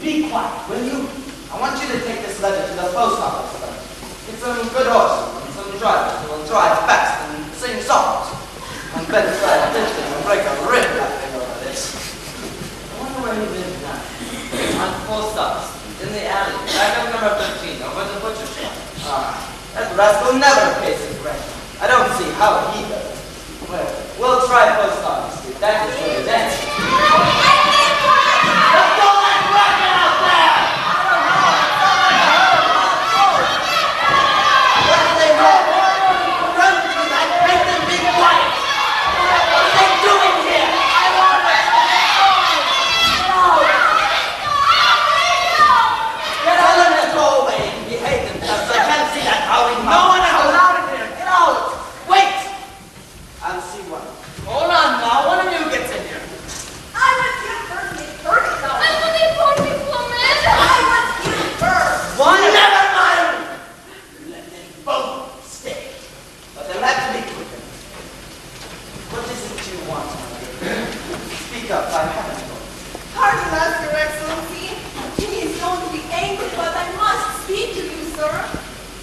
Be quiet, will you? I want you to take this letter to the post office first. Get some good horses and some drivers who will drive fast and sing songs. I'm better try to pitch them and break a rib laughing over this.
I wonder where he lives now. On post office. In the alley. Back up number 15. Over the butcher shop.
That rascal never pays his rent. I don't see how he does it. Well, we'll try post office street. That is where it ends. Let's go and work it out there! What do they want? Run to that, make them be quiet! What are they doing here? I want it! Get out of the doorway and behave themselves. I can't see that howling mouth. No one is allowed in here. Get out! Wait! I'll see one.
Hold on now. One of you gets in here.
I was here first. They heard it though.
That's what they told me, woman.
I was here first.
One, never mind! Let them both stay. But they'll have to be quicker. What is it you want, my dear? Speak up, I haven't told.
Pardon us, Your Excellency. He is known to be angry, but I must speak to you, sir.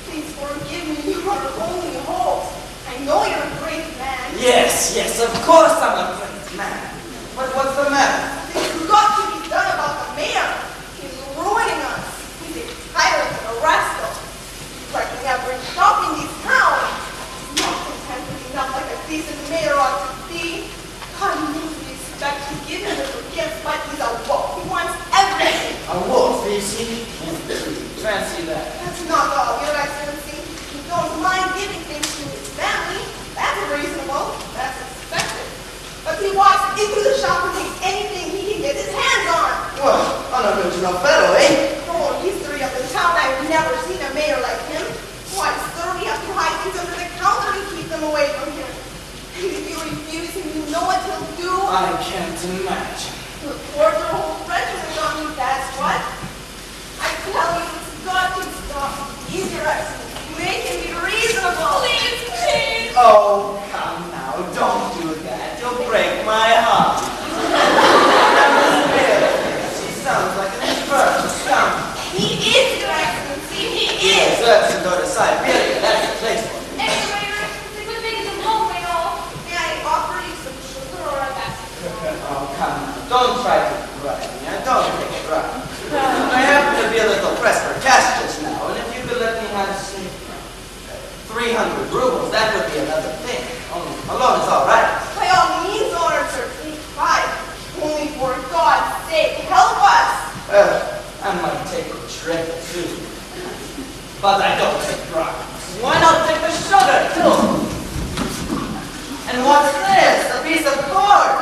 Please forgive me. You are only hope. I know you're a great man.
Yes, of course I'm a great man. But what's the matter?
There's got to be done about the mayor. He's ruining us. He's a tyrant and a rascal. He's wrecking every shop in this town. He's not content with enough like a decent mayor ought to be. God knows we expect to give him little gifts, but he's a wolf. He wants everything.
A wolf, you see? Fancy that.
That's not all, Your Excellency. He don't mind giving things to his family. That's reasonable. That's expected. But he walks into the shop and takes anything he can get his hands on.
Well, unoriginal fellow, eh?
Oh, history of the town, I've never seen a mayor like him. Why, sir, we have to hide things under the counter to keep them away from him. And if you refuse him, you know what he'll do?
I can't imagine.
He'll force your whole regiment on you, that's what. I tell you, it's got to stop. He's Your Excellency. Make him be reasonable. Please, please.
Oh, come now, don't do that. You'll break my heart. She sounds like an infernal scoundrel.
He is, Your Excellency. He
Yes,
is.
that's to go to Siberia. That's the place for him.
Anyway, Your Excellency, good thing it's a long way off.
May I offer you some sugar or a basket?
Oh, come now. Don't try to bribe me. I don't take a bribe. I happen to be a little pressed for cash just now, and if you could let me have some 300 rubles, that would be another thing. Only alone is all right.
By all means, Honor, sir, please try. Only for God's sake, help us.
I might take a drink too, but I don't take bribes. Why not take the sugar too? And what's this? A piece of cord?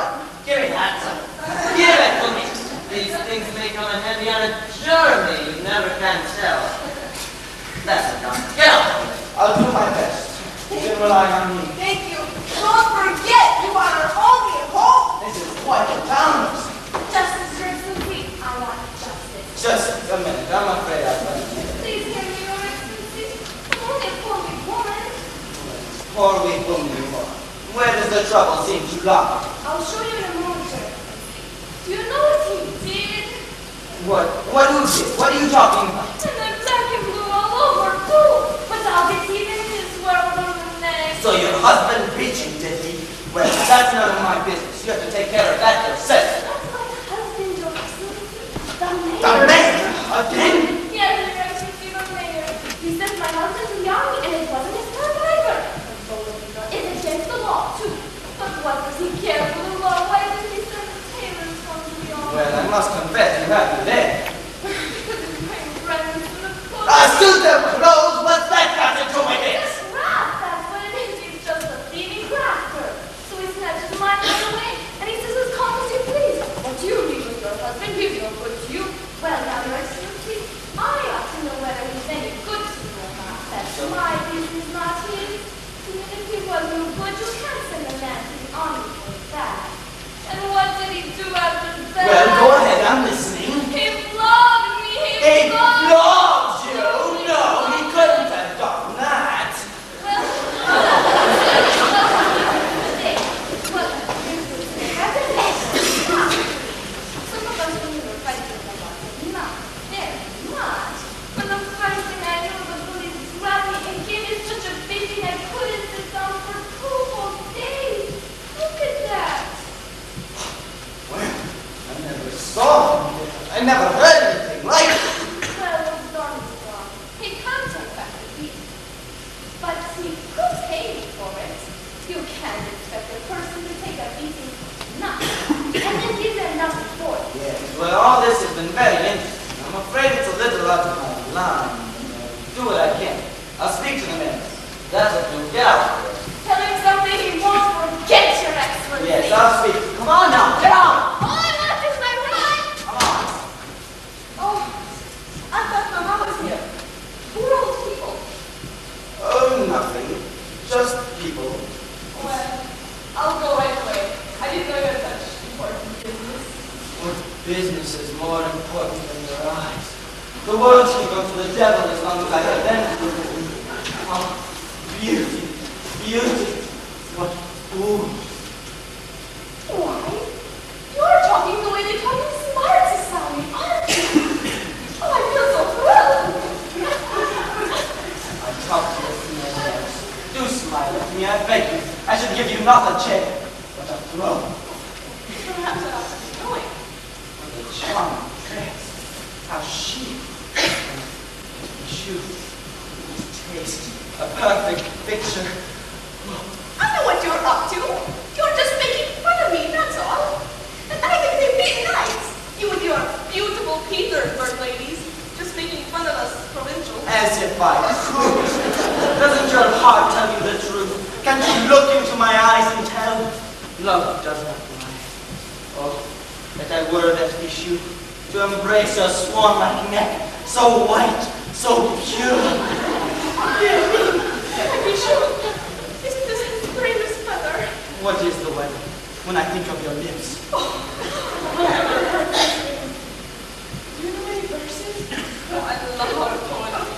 Give me that. Give it to me.
These things may come in handy on a journey. You never can tell. That's enough. Get out.
I'll do my best. You can rely on me.
Thank you. Don't forget, you are our only hope.
This is quite a town.
Justice, Your Excellency. I want justice.
Just a minute. I'm afraid I've done it.
Please hear me, Your Excellency. I'm only a poor weak woman.
before we move on, where does the trouble seem to lie?
I'll show you in a moment, sir. Do you know what he did?
What who did? What are you talking about?
And then black and blue all over, too. But I'll get even his world on the neck.
So your husband preaching, did he? Well, that's none of my business. You have to take care of that yourself.
That's my husband, Your Excellency. The mayor.
The mayor? Again?
Yes, Your Excellency, the mayor. He says my husband's young and it wasn't his first either. It's against the law, too. But what does he care for the law? Why does he send the tailors from beyond?
Well, I must confess you have me there.
Because his great friends in the court.
I suit them clothes. What's that got to do with it?
It's rap, that's what it is. He's just a thieving grafter. So he snatches mine right away, and he says as calm as you please. What you need with your husband gives you a good to you. Well, now, Your Excellency, I ought to know whether he's any good to you or not. That's my business, not his. Even if he was no good, you can't send a man to the army for that. And what did he do after that?
Well, go ahead. I'm listening.
He flogged me.
He flogged you? No, he couldn't have done that.
Some of us when we were fighting about it, not very much. But the first thing I knew was police grabbed me and gave me such a beating I couldn't sit down for 2 whole days. Look at that.
Well, I never saw him. I never heard anything like it.
Well, it's done. He can't take back the beating. But he could pay me for it. You can't expect a person to take a beating for nothing. And then give them nothing for it.
Yes, well, all this has been very interesting. I'm afraid it's a little out of my line. Do what I can. I'll speak to the man. That's what you'll get out of it.
Tell him something he won't forget, Your Excellency.
Yes, I'll speak. Come on now, get on!
All I want is my ride.
Come on.
Oh, I thought Mama was here. Who are all those people?
Oh, nothing. Just people.
Well, I'll go right away. I didn't know you had such important business.
What business is more important than your eyes? The world should go to the devil as long as I have them. Oh, beauty, beauty. What fools.
Why? You're talking the way they talk in smart society, aren't you? Oh, I feel so thrilled.
I talk to you females. Do smile at me, I beg you. I should give you not a chair, but a throne.
Perhaps I ought to be going.
What a charming dress. How chic. And shoes. Taste. A perfect picture.
I know what you're up to. You're just making fun of me, that's all. And I think they'd be nice. You and your beautiful Petersburg ladies, just making fun of us provincials.
As if I could. Doesn't your heart tell you the truth? Can't you look into my eyes and tell? Love does not lie. Oh, that I were that issue, to embrace your swan-like neck, so white, so pure.
Be sure. Isn't this his greatest feather?
What is the weather when I think of your lips?
Do you know any verses? Oh, I love poetry.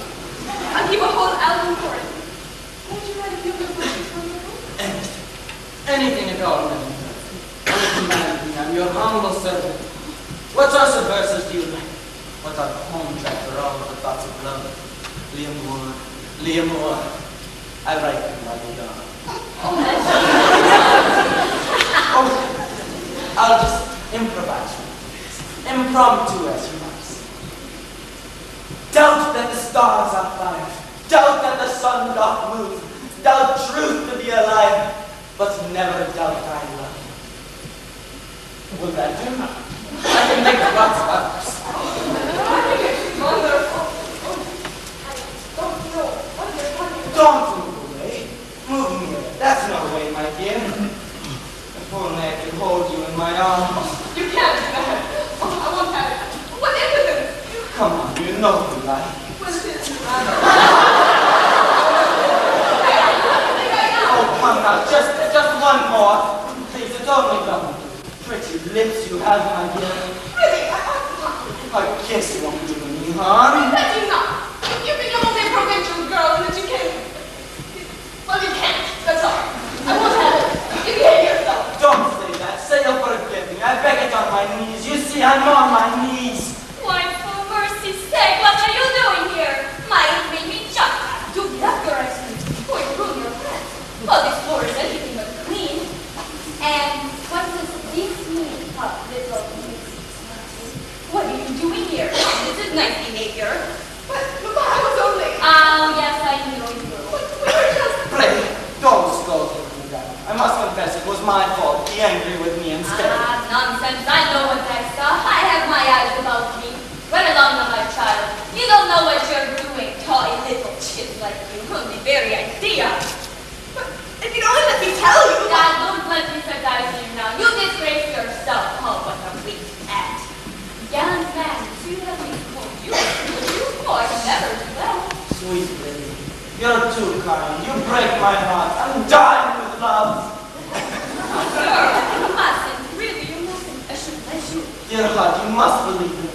I'll keep a whole album for it. Won't you write a few good verses for me?
Anything. Anything at all, madam. I'm your humble servant. What sorts of verses do you like? What are poems after all the thoughts of love? L'amour, l'amour. I write them while you're gone. Oh, I'll just improvise. Impromptu as you must. Doubt that the stars are fire. Doubt that the sun doth move. Doubt truth to be alive. But never doubt I love. Will that do? I can make lots of others.
Wonderful. I don't know what you're talking about.
Don't move away. Move nearer. That's no way, my dear. If only I could hold you in my arms.
You can't do that. Oh, I won't have it. What is it?
Come on, you know you like.
What is it?
Oh, come now, just one more. Please, it's only one. Pretty lips you have, my dear.
Really?
A kiss won't do me harm.
That's enough. You think I'm only a provincial girl and that you can't. Well, you can't. That's
very idea. But if you'd only let me tell you.
God, don't let me surprise you now. You disgrace yourself. Oh, what a weak act. Young man, do you let me call you? Oh, I can never do that.
Sweet lady, you're too kind. You break my heart. I'm dying with love.
Girl, you mustn't. Really, you mustn't. I should let you.
Dear heart, you must believe me.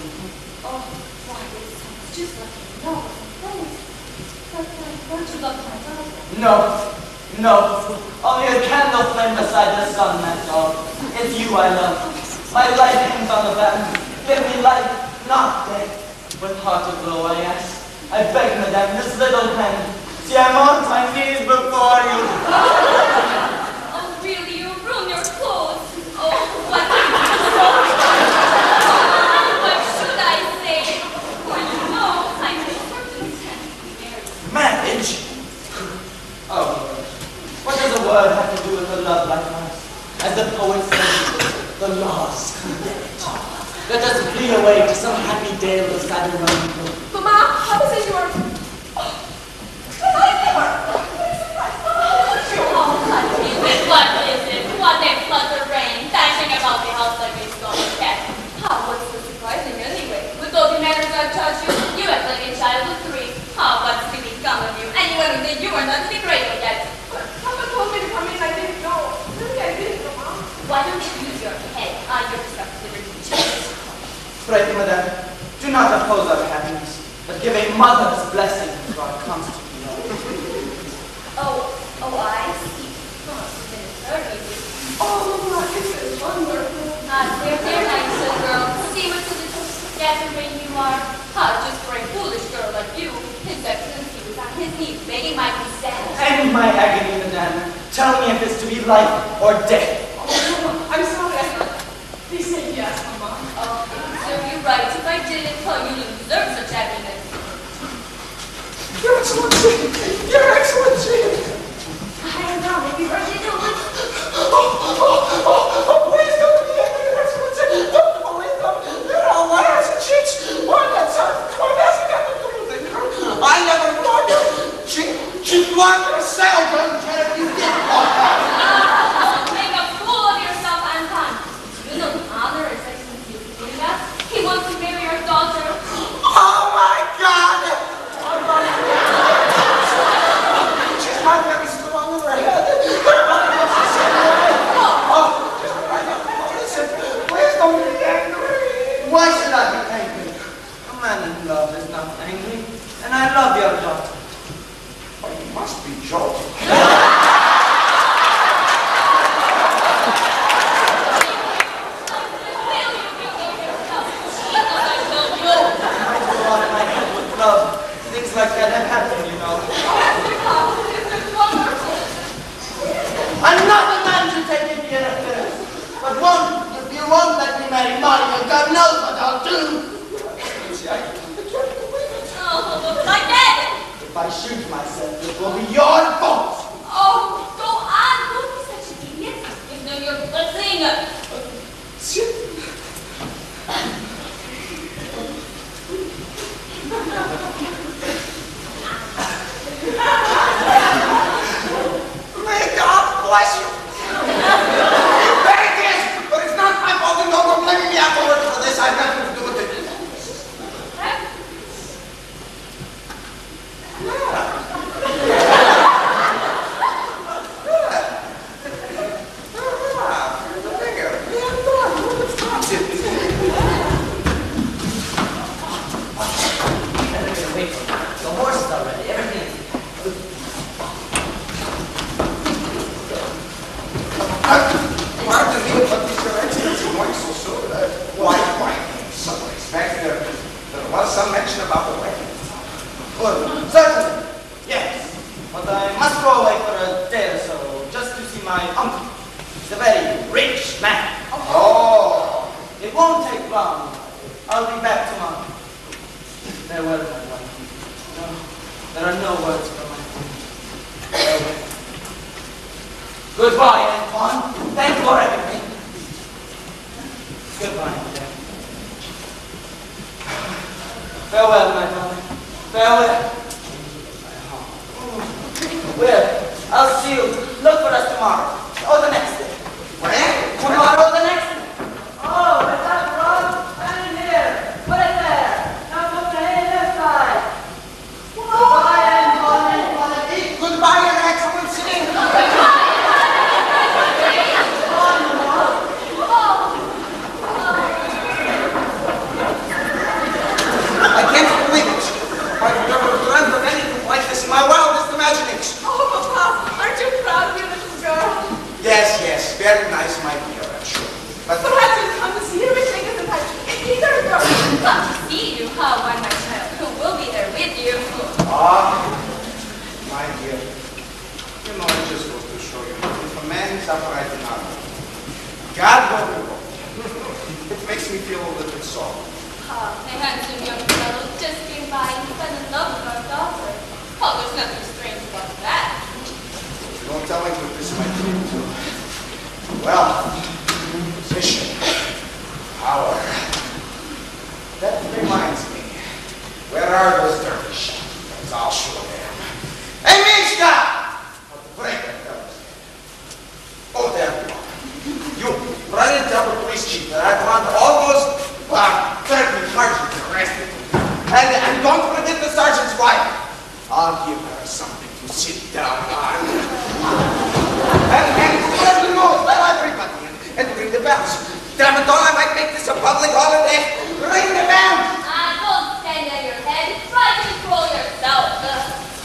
Oh, why, it sounds just like a novel. Don't you love my daughter?
No. Only a candle flame beside the sun, that's all. It's you I love. My life hangs on the band. Give me life, not death. With heart aglow, I ask. I beg, madame, this little pen. See, I'm on my knees before you.
Oh, really? You ruin your clothes. Oh, what what should I say? For you know, I'm a certain married.
Marriage? Oh, what does a word have to do with a love like ours? As the poet says, the laws condemn it. Let us flee away to some happy dale beside the running brook.
Mama, how is it your...
What is it? What a fluttering, dashing about the house like a stolen cat. What's so surprising anyway? With all the manners I've taught you, you act like a child of 3. What's to become of you? Anyone who said you were not to be grateful yet.
Papa told me to come in, I didn't know. Really, I didn't know, Mom.
Why don't you use your head? Your responsibility.
Pray, madame, do not oppose our happiness, but give a mother's blessing to our constant love.
Oh, I see.
Oh, Mama, this is wonderful.
Dear nice little girl. See what a little gathering you are. Just for a foolish girl like you, His Excellency was on his knees begging my consent.
End my agony, madame. Tell me if it's to be life or death.
Oh, Mama, I'm sorry, I thought. Please say yes, Mama.
Oh, it would serve you right if I didn't tell you to deserve such happiness.
Your Excellency! Your Excellency!
I don't know, maybe Rosie do it.
Please don't be angry, Your Excellency! Don't believe them! They're all liars and cheats! One that's I never thought she lied herself, and if you did
Make a fool of yourself, Anton. You know the honor His Excellency is giving us. He wants to marry your daughter.
Oh my God! She's not very strong in her head. Listen, please don't be angry. Why should I be angry? A man in love is not angry, and I love your daughter.
Oh, you must be joking.
Love. Things like that have happened, you know. Another man should take it in affairs. But if you won't let me marry Mayo, God knows what I'll do.
Oh, my dad!
If I shoot myself, it will be your fault.
Oh, go on! Don't be such an idiot. Give them your blessing.
May God bless you. You bet it is, but it's not my fault, and don't blame me afterwards for this. I've nothing to do with it.
The horses are ready. Everything is...
Pardon me, but Mr. Excellency, why so soon? Why, someone expected there was some mention about the wedding.
Well, certainly. Yes. But I must go away for a day or so, just to see my uncle. He's a very rich man.
Oh.
It won't take long. I'll be back tomorrow. Farewell, my wife. No, there are no words for my queen. Farewell. Goodbye, Antoine. Thank you for everything. Goodbye, Jack. Farewell, my darling. Farewell.
Well, I'll see you. Look for us tomorrow. Or the next day.
When?
Tomorrow or the next day. Oh, is that Rob? Stand in here. Put it there. Now put the head this side. Goodbye, Anton.
Goodbye, Your Excellency. I can't believe it. I've never dreamt of anything like this in my wildest imaginings.
Oh, Papa, aren't you proud of your little girl?
Yes, yes, very nice, my dear, I'm sure. But
Perhaps you'll come to see her and take us in touch. It's either of us.
Come to see you, how why, my child? Who will be there with you?
my dear, you know, it just goes to show you, if a man is upright in honor, God will reward him. It makes me feel a little sorry.
Ah, a handsome young fellow just came by and fell in love with our daughter. Oh, there's nothing strange about that.
Don't tell me what this might lead to. Well, position, power. That reminds me. Where are those dirty shotguns? I'll show them. Hey, Mishka! How to break that fellow's head. Oh, there you are. You run and tell the police chief that I want all those dirty sergeants arrested. And don't forget the sergeant's wife. I'll give her something to sit down on. And spread the news, let everybody in, and ring the bells. Damn it all, I might make this a public holiday. Ring the bell!
Don't stand on your head. Try to control yourself.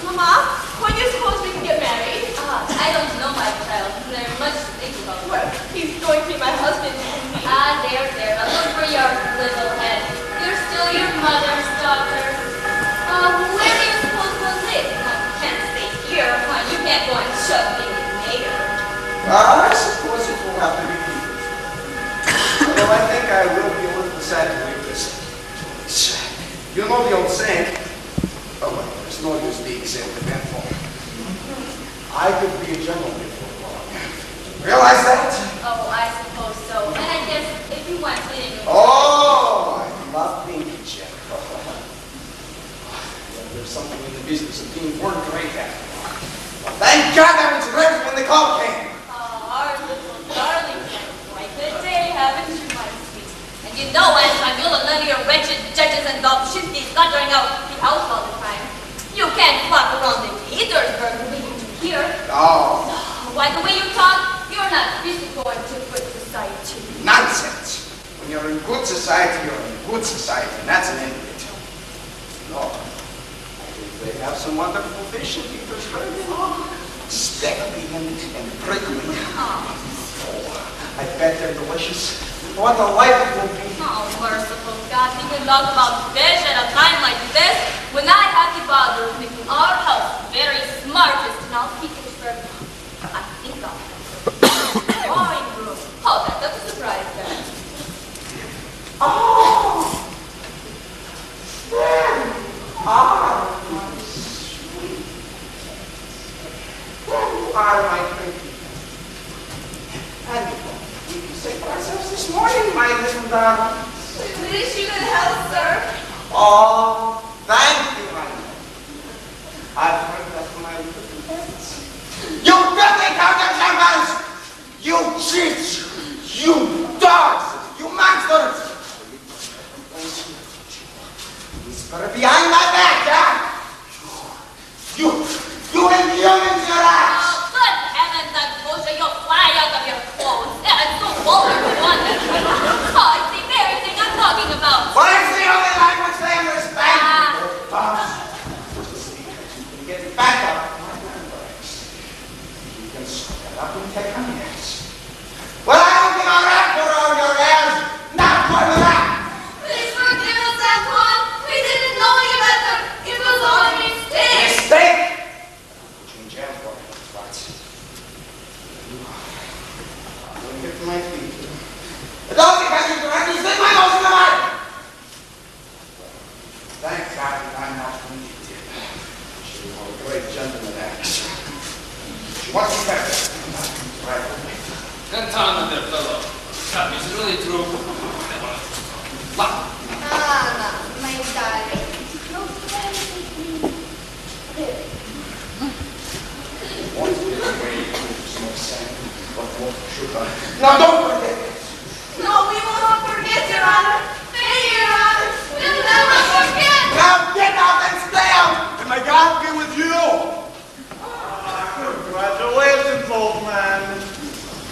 Mama, when do you suppose we can get married?
I don't know, my child. There's much to think about.
Well, he's going to be my husband.
There. Now look for your little head. You're still your mother's daughter. Where do you suppose we'll live? You can't stay here. You can't go and shove me with Mayo.
I suppose it will have to be people. Although I think I will be a little sad to leave this place. You know the old saying, oh, well, there's no use being sentimental. I could be a gentleman before long. Realize that?
Oh, I suppose so. And I guess if you want to,
Oh, I love being a general. There's something in the business of being born great at. Thank God I was ready when the call came.
our little darling, quite a day, haven't you, my sweet? And you know, Anton, you'll have none of your wretched judges and Dobzhinsky's guttering out the house all the time. You can't flop around in Petersburg the way you do here.
Oh.
Why, the way you talk, you're not really going to good society.
Nonsense. When you're in good society, you're in good society, and that's an end of it. No. I think they have some wonderful fish in Petersburg. Steady and prickly. Oh, I bet they're delicious. What a life it will be.
Oh, merciful God, we can talk about fish at a time like this when I have the bother of making our house very smartest in all Petersburg. I think I'll have a drawing room. Oh, that doesn't surprise them.
Oh! There you are, my sweet. There you are, my pretty. And we can say for ourselves this morning, my little darling.
Wish you good health, sir.
Oh, thank you, my love. I've heard that from my little friends. You filthy counter-jumpers! You cheats! You dogs! You monsters! Whisper behind my back, huh? You inhumans, your ass!
Oh, good heavens, Angosha, you'll fly out of your clothes. It's so vulgar to one. Oh, it's the very thing I'm talking about.
Well, it's the only language they understand. See, you can get back up my grandparents. You can stand up and take a yes. Well, I don't think I'll rap for all your airs. Not for that.
Please forgive us, Antoine. We didn't know any better. It was all a mistake.
Mistake? Put you in jail for it, right? I'm going to get to my feet. But don't think I can directly stick my nose in the mud. Thank God that I'm not vindictive. She was a great gentleman actor. She wants me better. Right.
Anton, dear fellow. God, is it really true? What?
My darling. No, really.
Now don't forget.
No, we will not forget, Your Honor. Thank you, Your Honor.
We'll never forget.
Now get out and stay out! And may God be with you!
Congratulations, old man.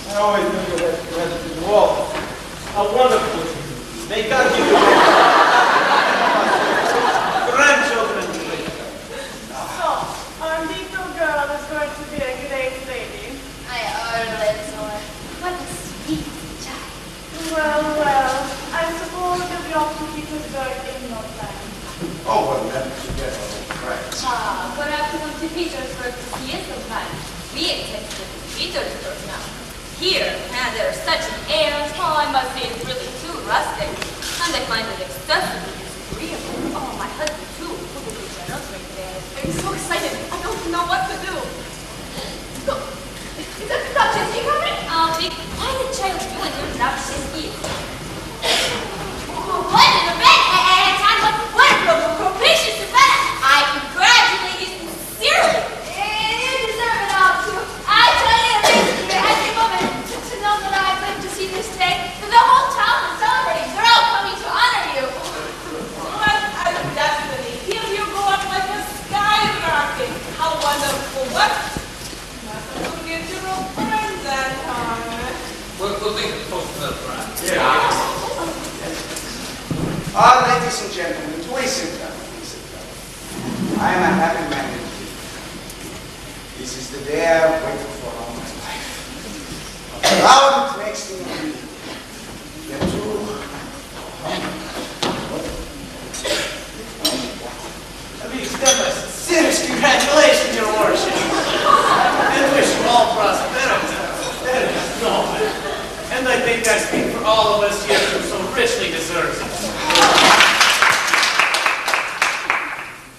I always knew you had to do all. How wonderful. May God give you grandchildren.
So, our little girl is going to be a great lady.
I always saw it. What a sweet child.
Well, I suppose you'll be off to Petersburg in no time.
Oh, well, never forget our old friends.
But I have to come to Petersburg to see it sometime. We intend to live in Petersburg now. Here, there's such an air. Oh, I must say it's really too rustic. And I find it excessively disagreeable. Oh, my husband, too, probably generous right there.
I'm so excited. I don't know what to do.
Look, is that the Dachshund coming? Vic, why the child you and your Dachshund eat? Oh, what an event! And time of what a propitious event! I congratulate you sincerely. You deserve it all, too. I tell you, I came over to know that I've lived to see this day. The whole town is celebrating. They're all coming to honor you.
What a destiny. Here you go up like a skyrocket. How wonderful. What? Must forget your old friends that time.
We'll think it's close to the front.
Ladies and gentlemen, please sit down. Please sit down. I am a happy man indeed. This is the day I've waited for all my life. Proud it makes me indeed. Yet too
Let me extend my sincerest congratulations, Your Worship. And wish you all prosperity. And I think I speak for all of us here who so richly deserves it.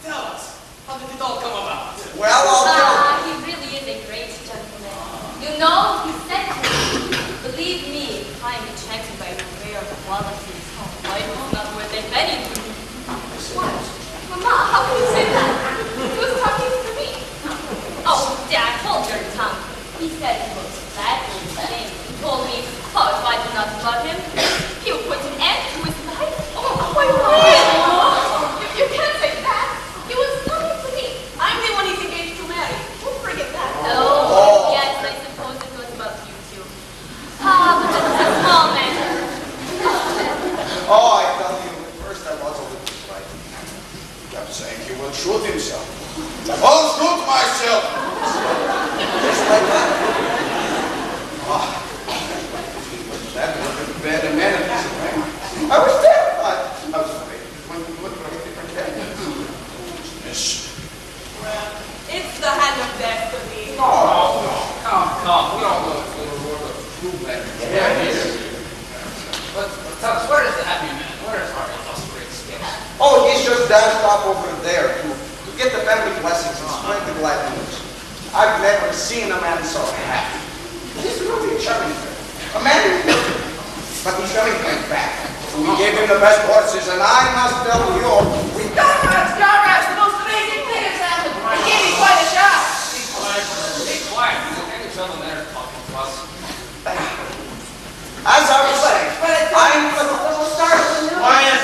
Tell us, how did it all come about?
well, I'll tell
He really is a great gentleman. You know, he said to me, believe me, I am enchanted by your rare qualities. Oh, life is not worth a penny to me. What? Mama, how can you say that? He was talking to me. Oh, Dad, hold your tongue. He said he was glad to thing. He told me, oh, if I did not love him, he would put an end to his life. Oh, my God. You can't say that. He was talking to me.
I'm the one he's engaged to marry. Don't forget that.
Oh, yes, I suppose it was about you two. But this is a small matter.
Oh, I tell you, at first I was a little frightened. He kept saying he will shoot himself. I'll shoot myself! Just like that. That was a bad man. I was terrified. I was afraid it went to look like a different day. Yes.
It's the hand of destiny.
Oh, come. We all know it's the reward of true men. Yeah, it is. But tell us, where is the happy man? Where is our illustrious guest?
Oh, he's just dashed off over there to get the family blessings and spread the glad news. I've never seen a man so happy. He's really a charming man. A man, but he's coming back. We gave him the best horses, and I must tell you, we
Comrades, the most amazing thing has happened. It gave me quite a shock.
Be quiet. Can't you tell them they're talking to us?
as I was saying, I'm the
start with the
Quiet!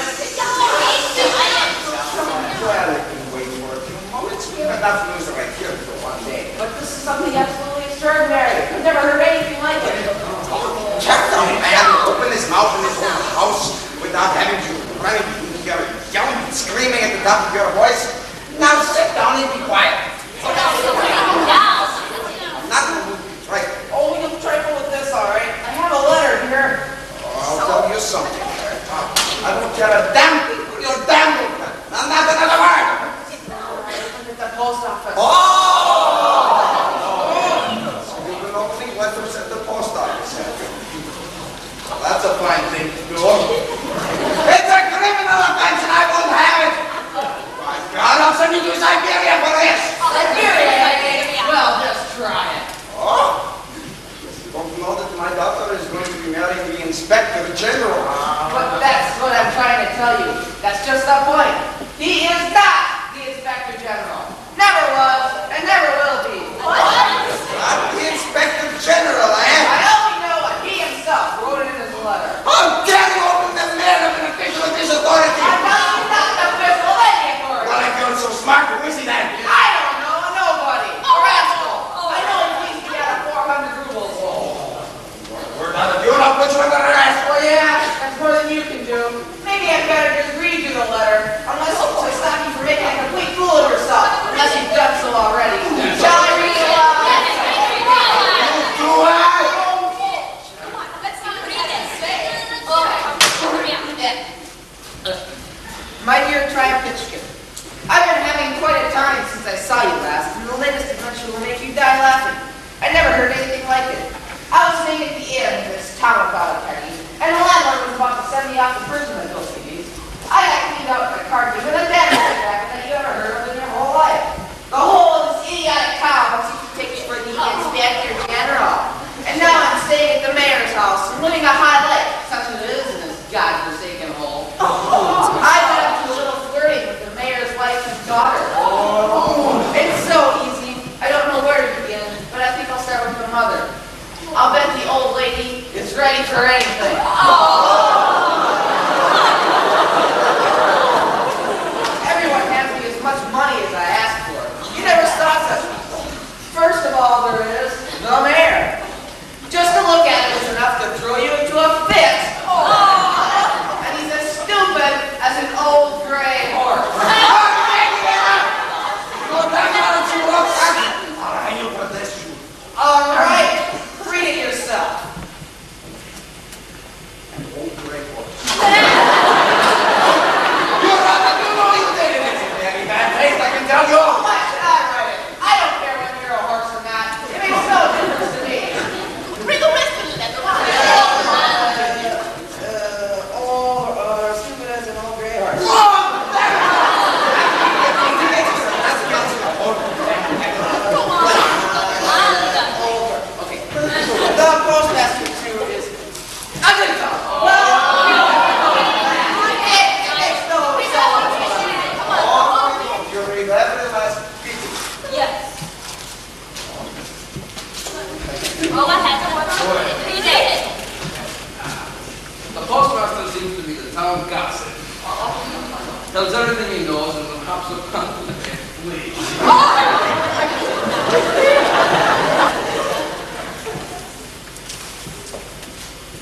well, it can wait for a few moments. We have enough news right here for one day.
But this is something absolutely extraordinary. I've never heard anything like it.
Check the man open his mouth in his own house without having to run in here yelling and screaming at the top of your voice.
or anything. Everyone hands me as much money as I ask for. You never saw such people. First of all, there is the mayor. Just to look at him is enough to throw you into a fit. And he's as stupid as an old gray horse. All right, read it yourself.
An old gray horse.
You're right, you know you did it. It's in very bad taste, I can tell you.
Why should I write it? I don't care whether you're a horse or not. It makes no difference to me.
Read the rest of the letter.
Stupid as an old gray horse. Okay. The postmaster too is ugly dog.
You're 11 last 50.
Yes. Oh, what happened? He did it.
The postmaster seems to be the town gossip. Tells everything he knows and then hops up on the leaves.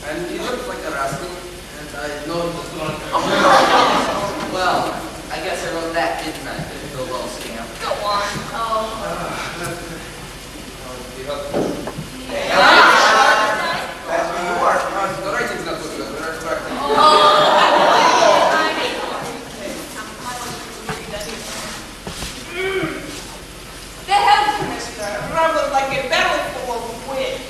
And he looks like a rascal, and I know he's not.
Well, I guess I wrote that, didn't I? Didn't feel well scam.
Go on. Oh.
That's where you are.
The writing's not so good, but I'm correcting.
The health commissioner rumbled like a barrel full of wit,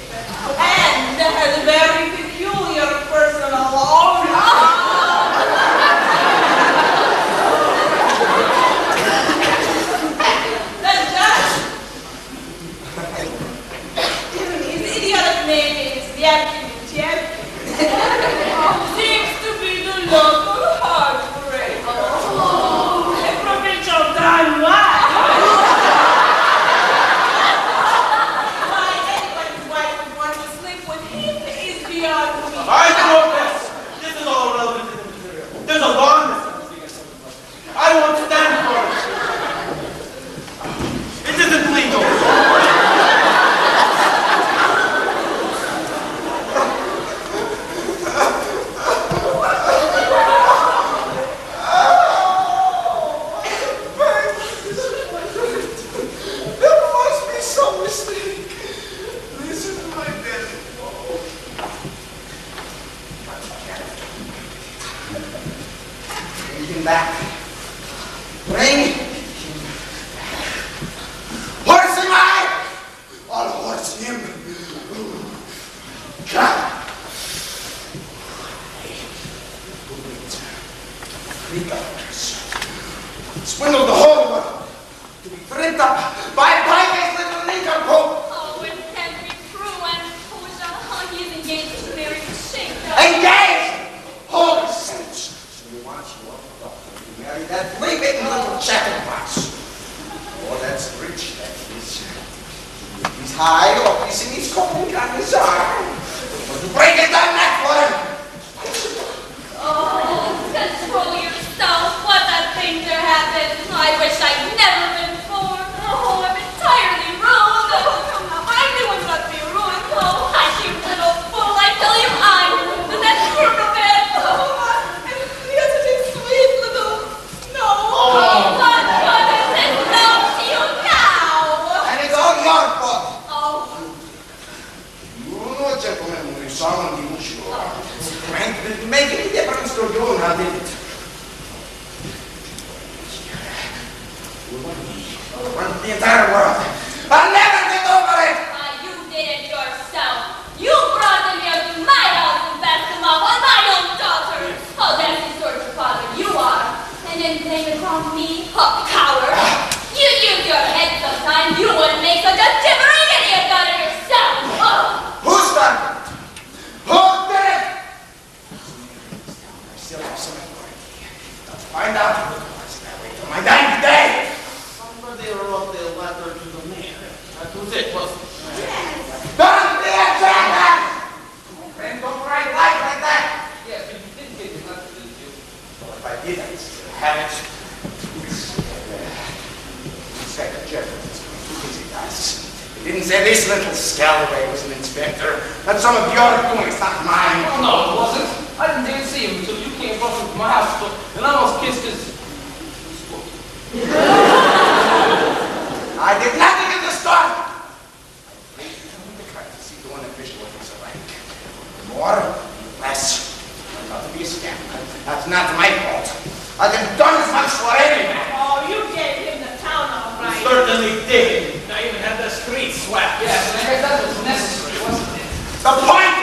and has a very peculiar personal aura. The judge, his idiotic name is Yapkin Champion, seems to be the local heartbreaker. A provincial Don Juan. Why anybody's wife would want to sleep with him is beyond me.
I know this. This is all relevant to the material. There's a law against something like that. I won't stand for it. It isn't legal.
There must be some mistake. Listen to my belly. Bring him back. Bring him back. Horse him I! I'll horse him. God. $3. Swindled the whole world. To be tripped up by this little nincompoop.
Oh, with Henry Prue and Portia, he's engaged to marry Shinko.
Engaged! Holy saints! So you want your daughter to marry that bleeping little chatterbox. Oh, that's rich, that is. He's high office and he's calling on his arm. But to break his down neck for him.
Oh, control yourself. What a thing to happen. I wish I'd never been born. Oh, I'm entirely ruined. Oh, everyone must be ruined. Oh, hush, you little fool. I tell you I'm ruined. And that's proof of it. Oh,
You're such a sweet little snow.
what is this now to you now?
And it's all your fault.
Oh,
You know, gentlemen, when you saw him, he was sure. Frank didn't make any difference to you, now did it? We'll run the entire world. I'll never get over it!
you did it yourself. You brought them here to my house and passed them off on my own daughter. Oh, that's the sort of father you are. And then blame it on me, oh, coward. You use your head sometime. You wouldn't make such a gibbering idiot out of yourself. Oh.
Who's done it? Who did it? I still have some authority. Didn't say this little scallywag was an inspector. That's some of your doing, it's not mine.
Oh, no, it wasn't. I didn't dare see him until you came rushing to my house and almost kissed his foot.
I did nothing in the store. I paid the card to see the one official was so right. More, less. Turned out to be a scam. That's not my fault. I could have done as much for any man.
Oh, you gave him the town all right.
Certainly did. I even had the streets swept. Yes, and I guess that was necessary, wasn't it?
The point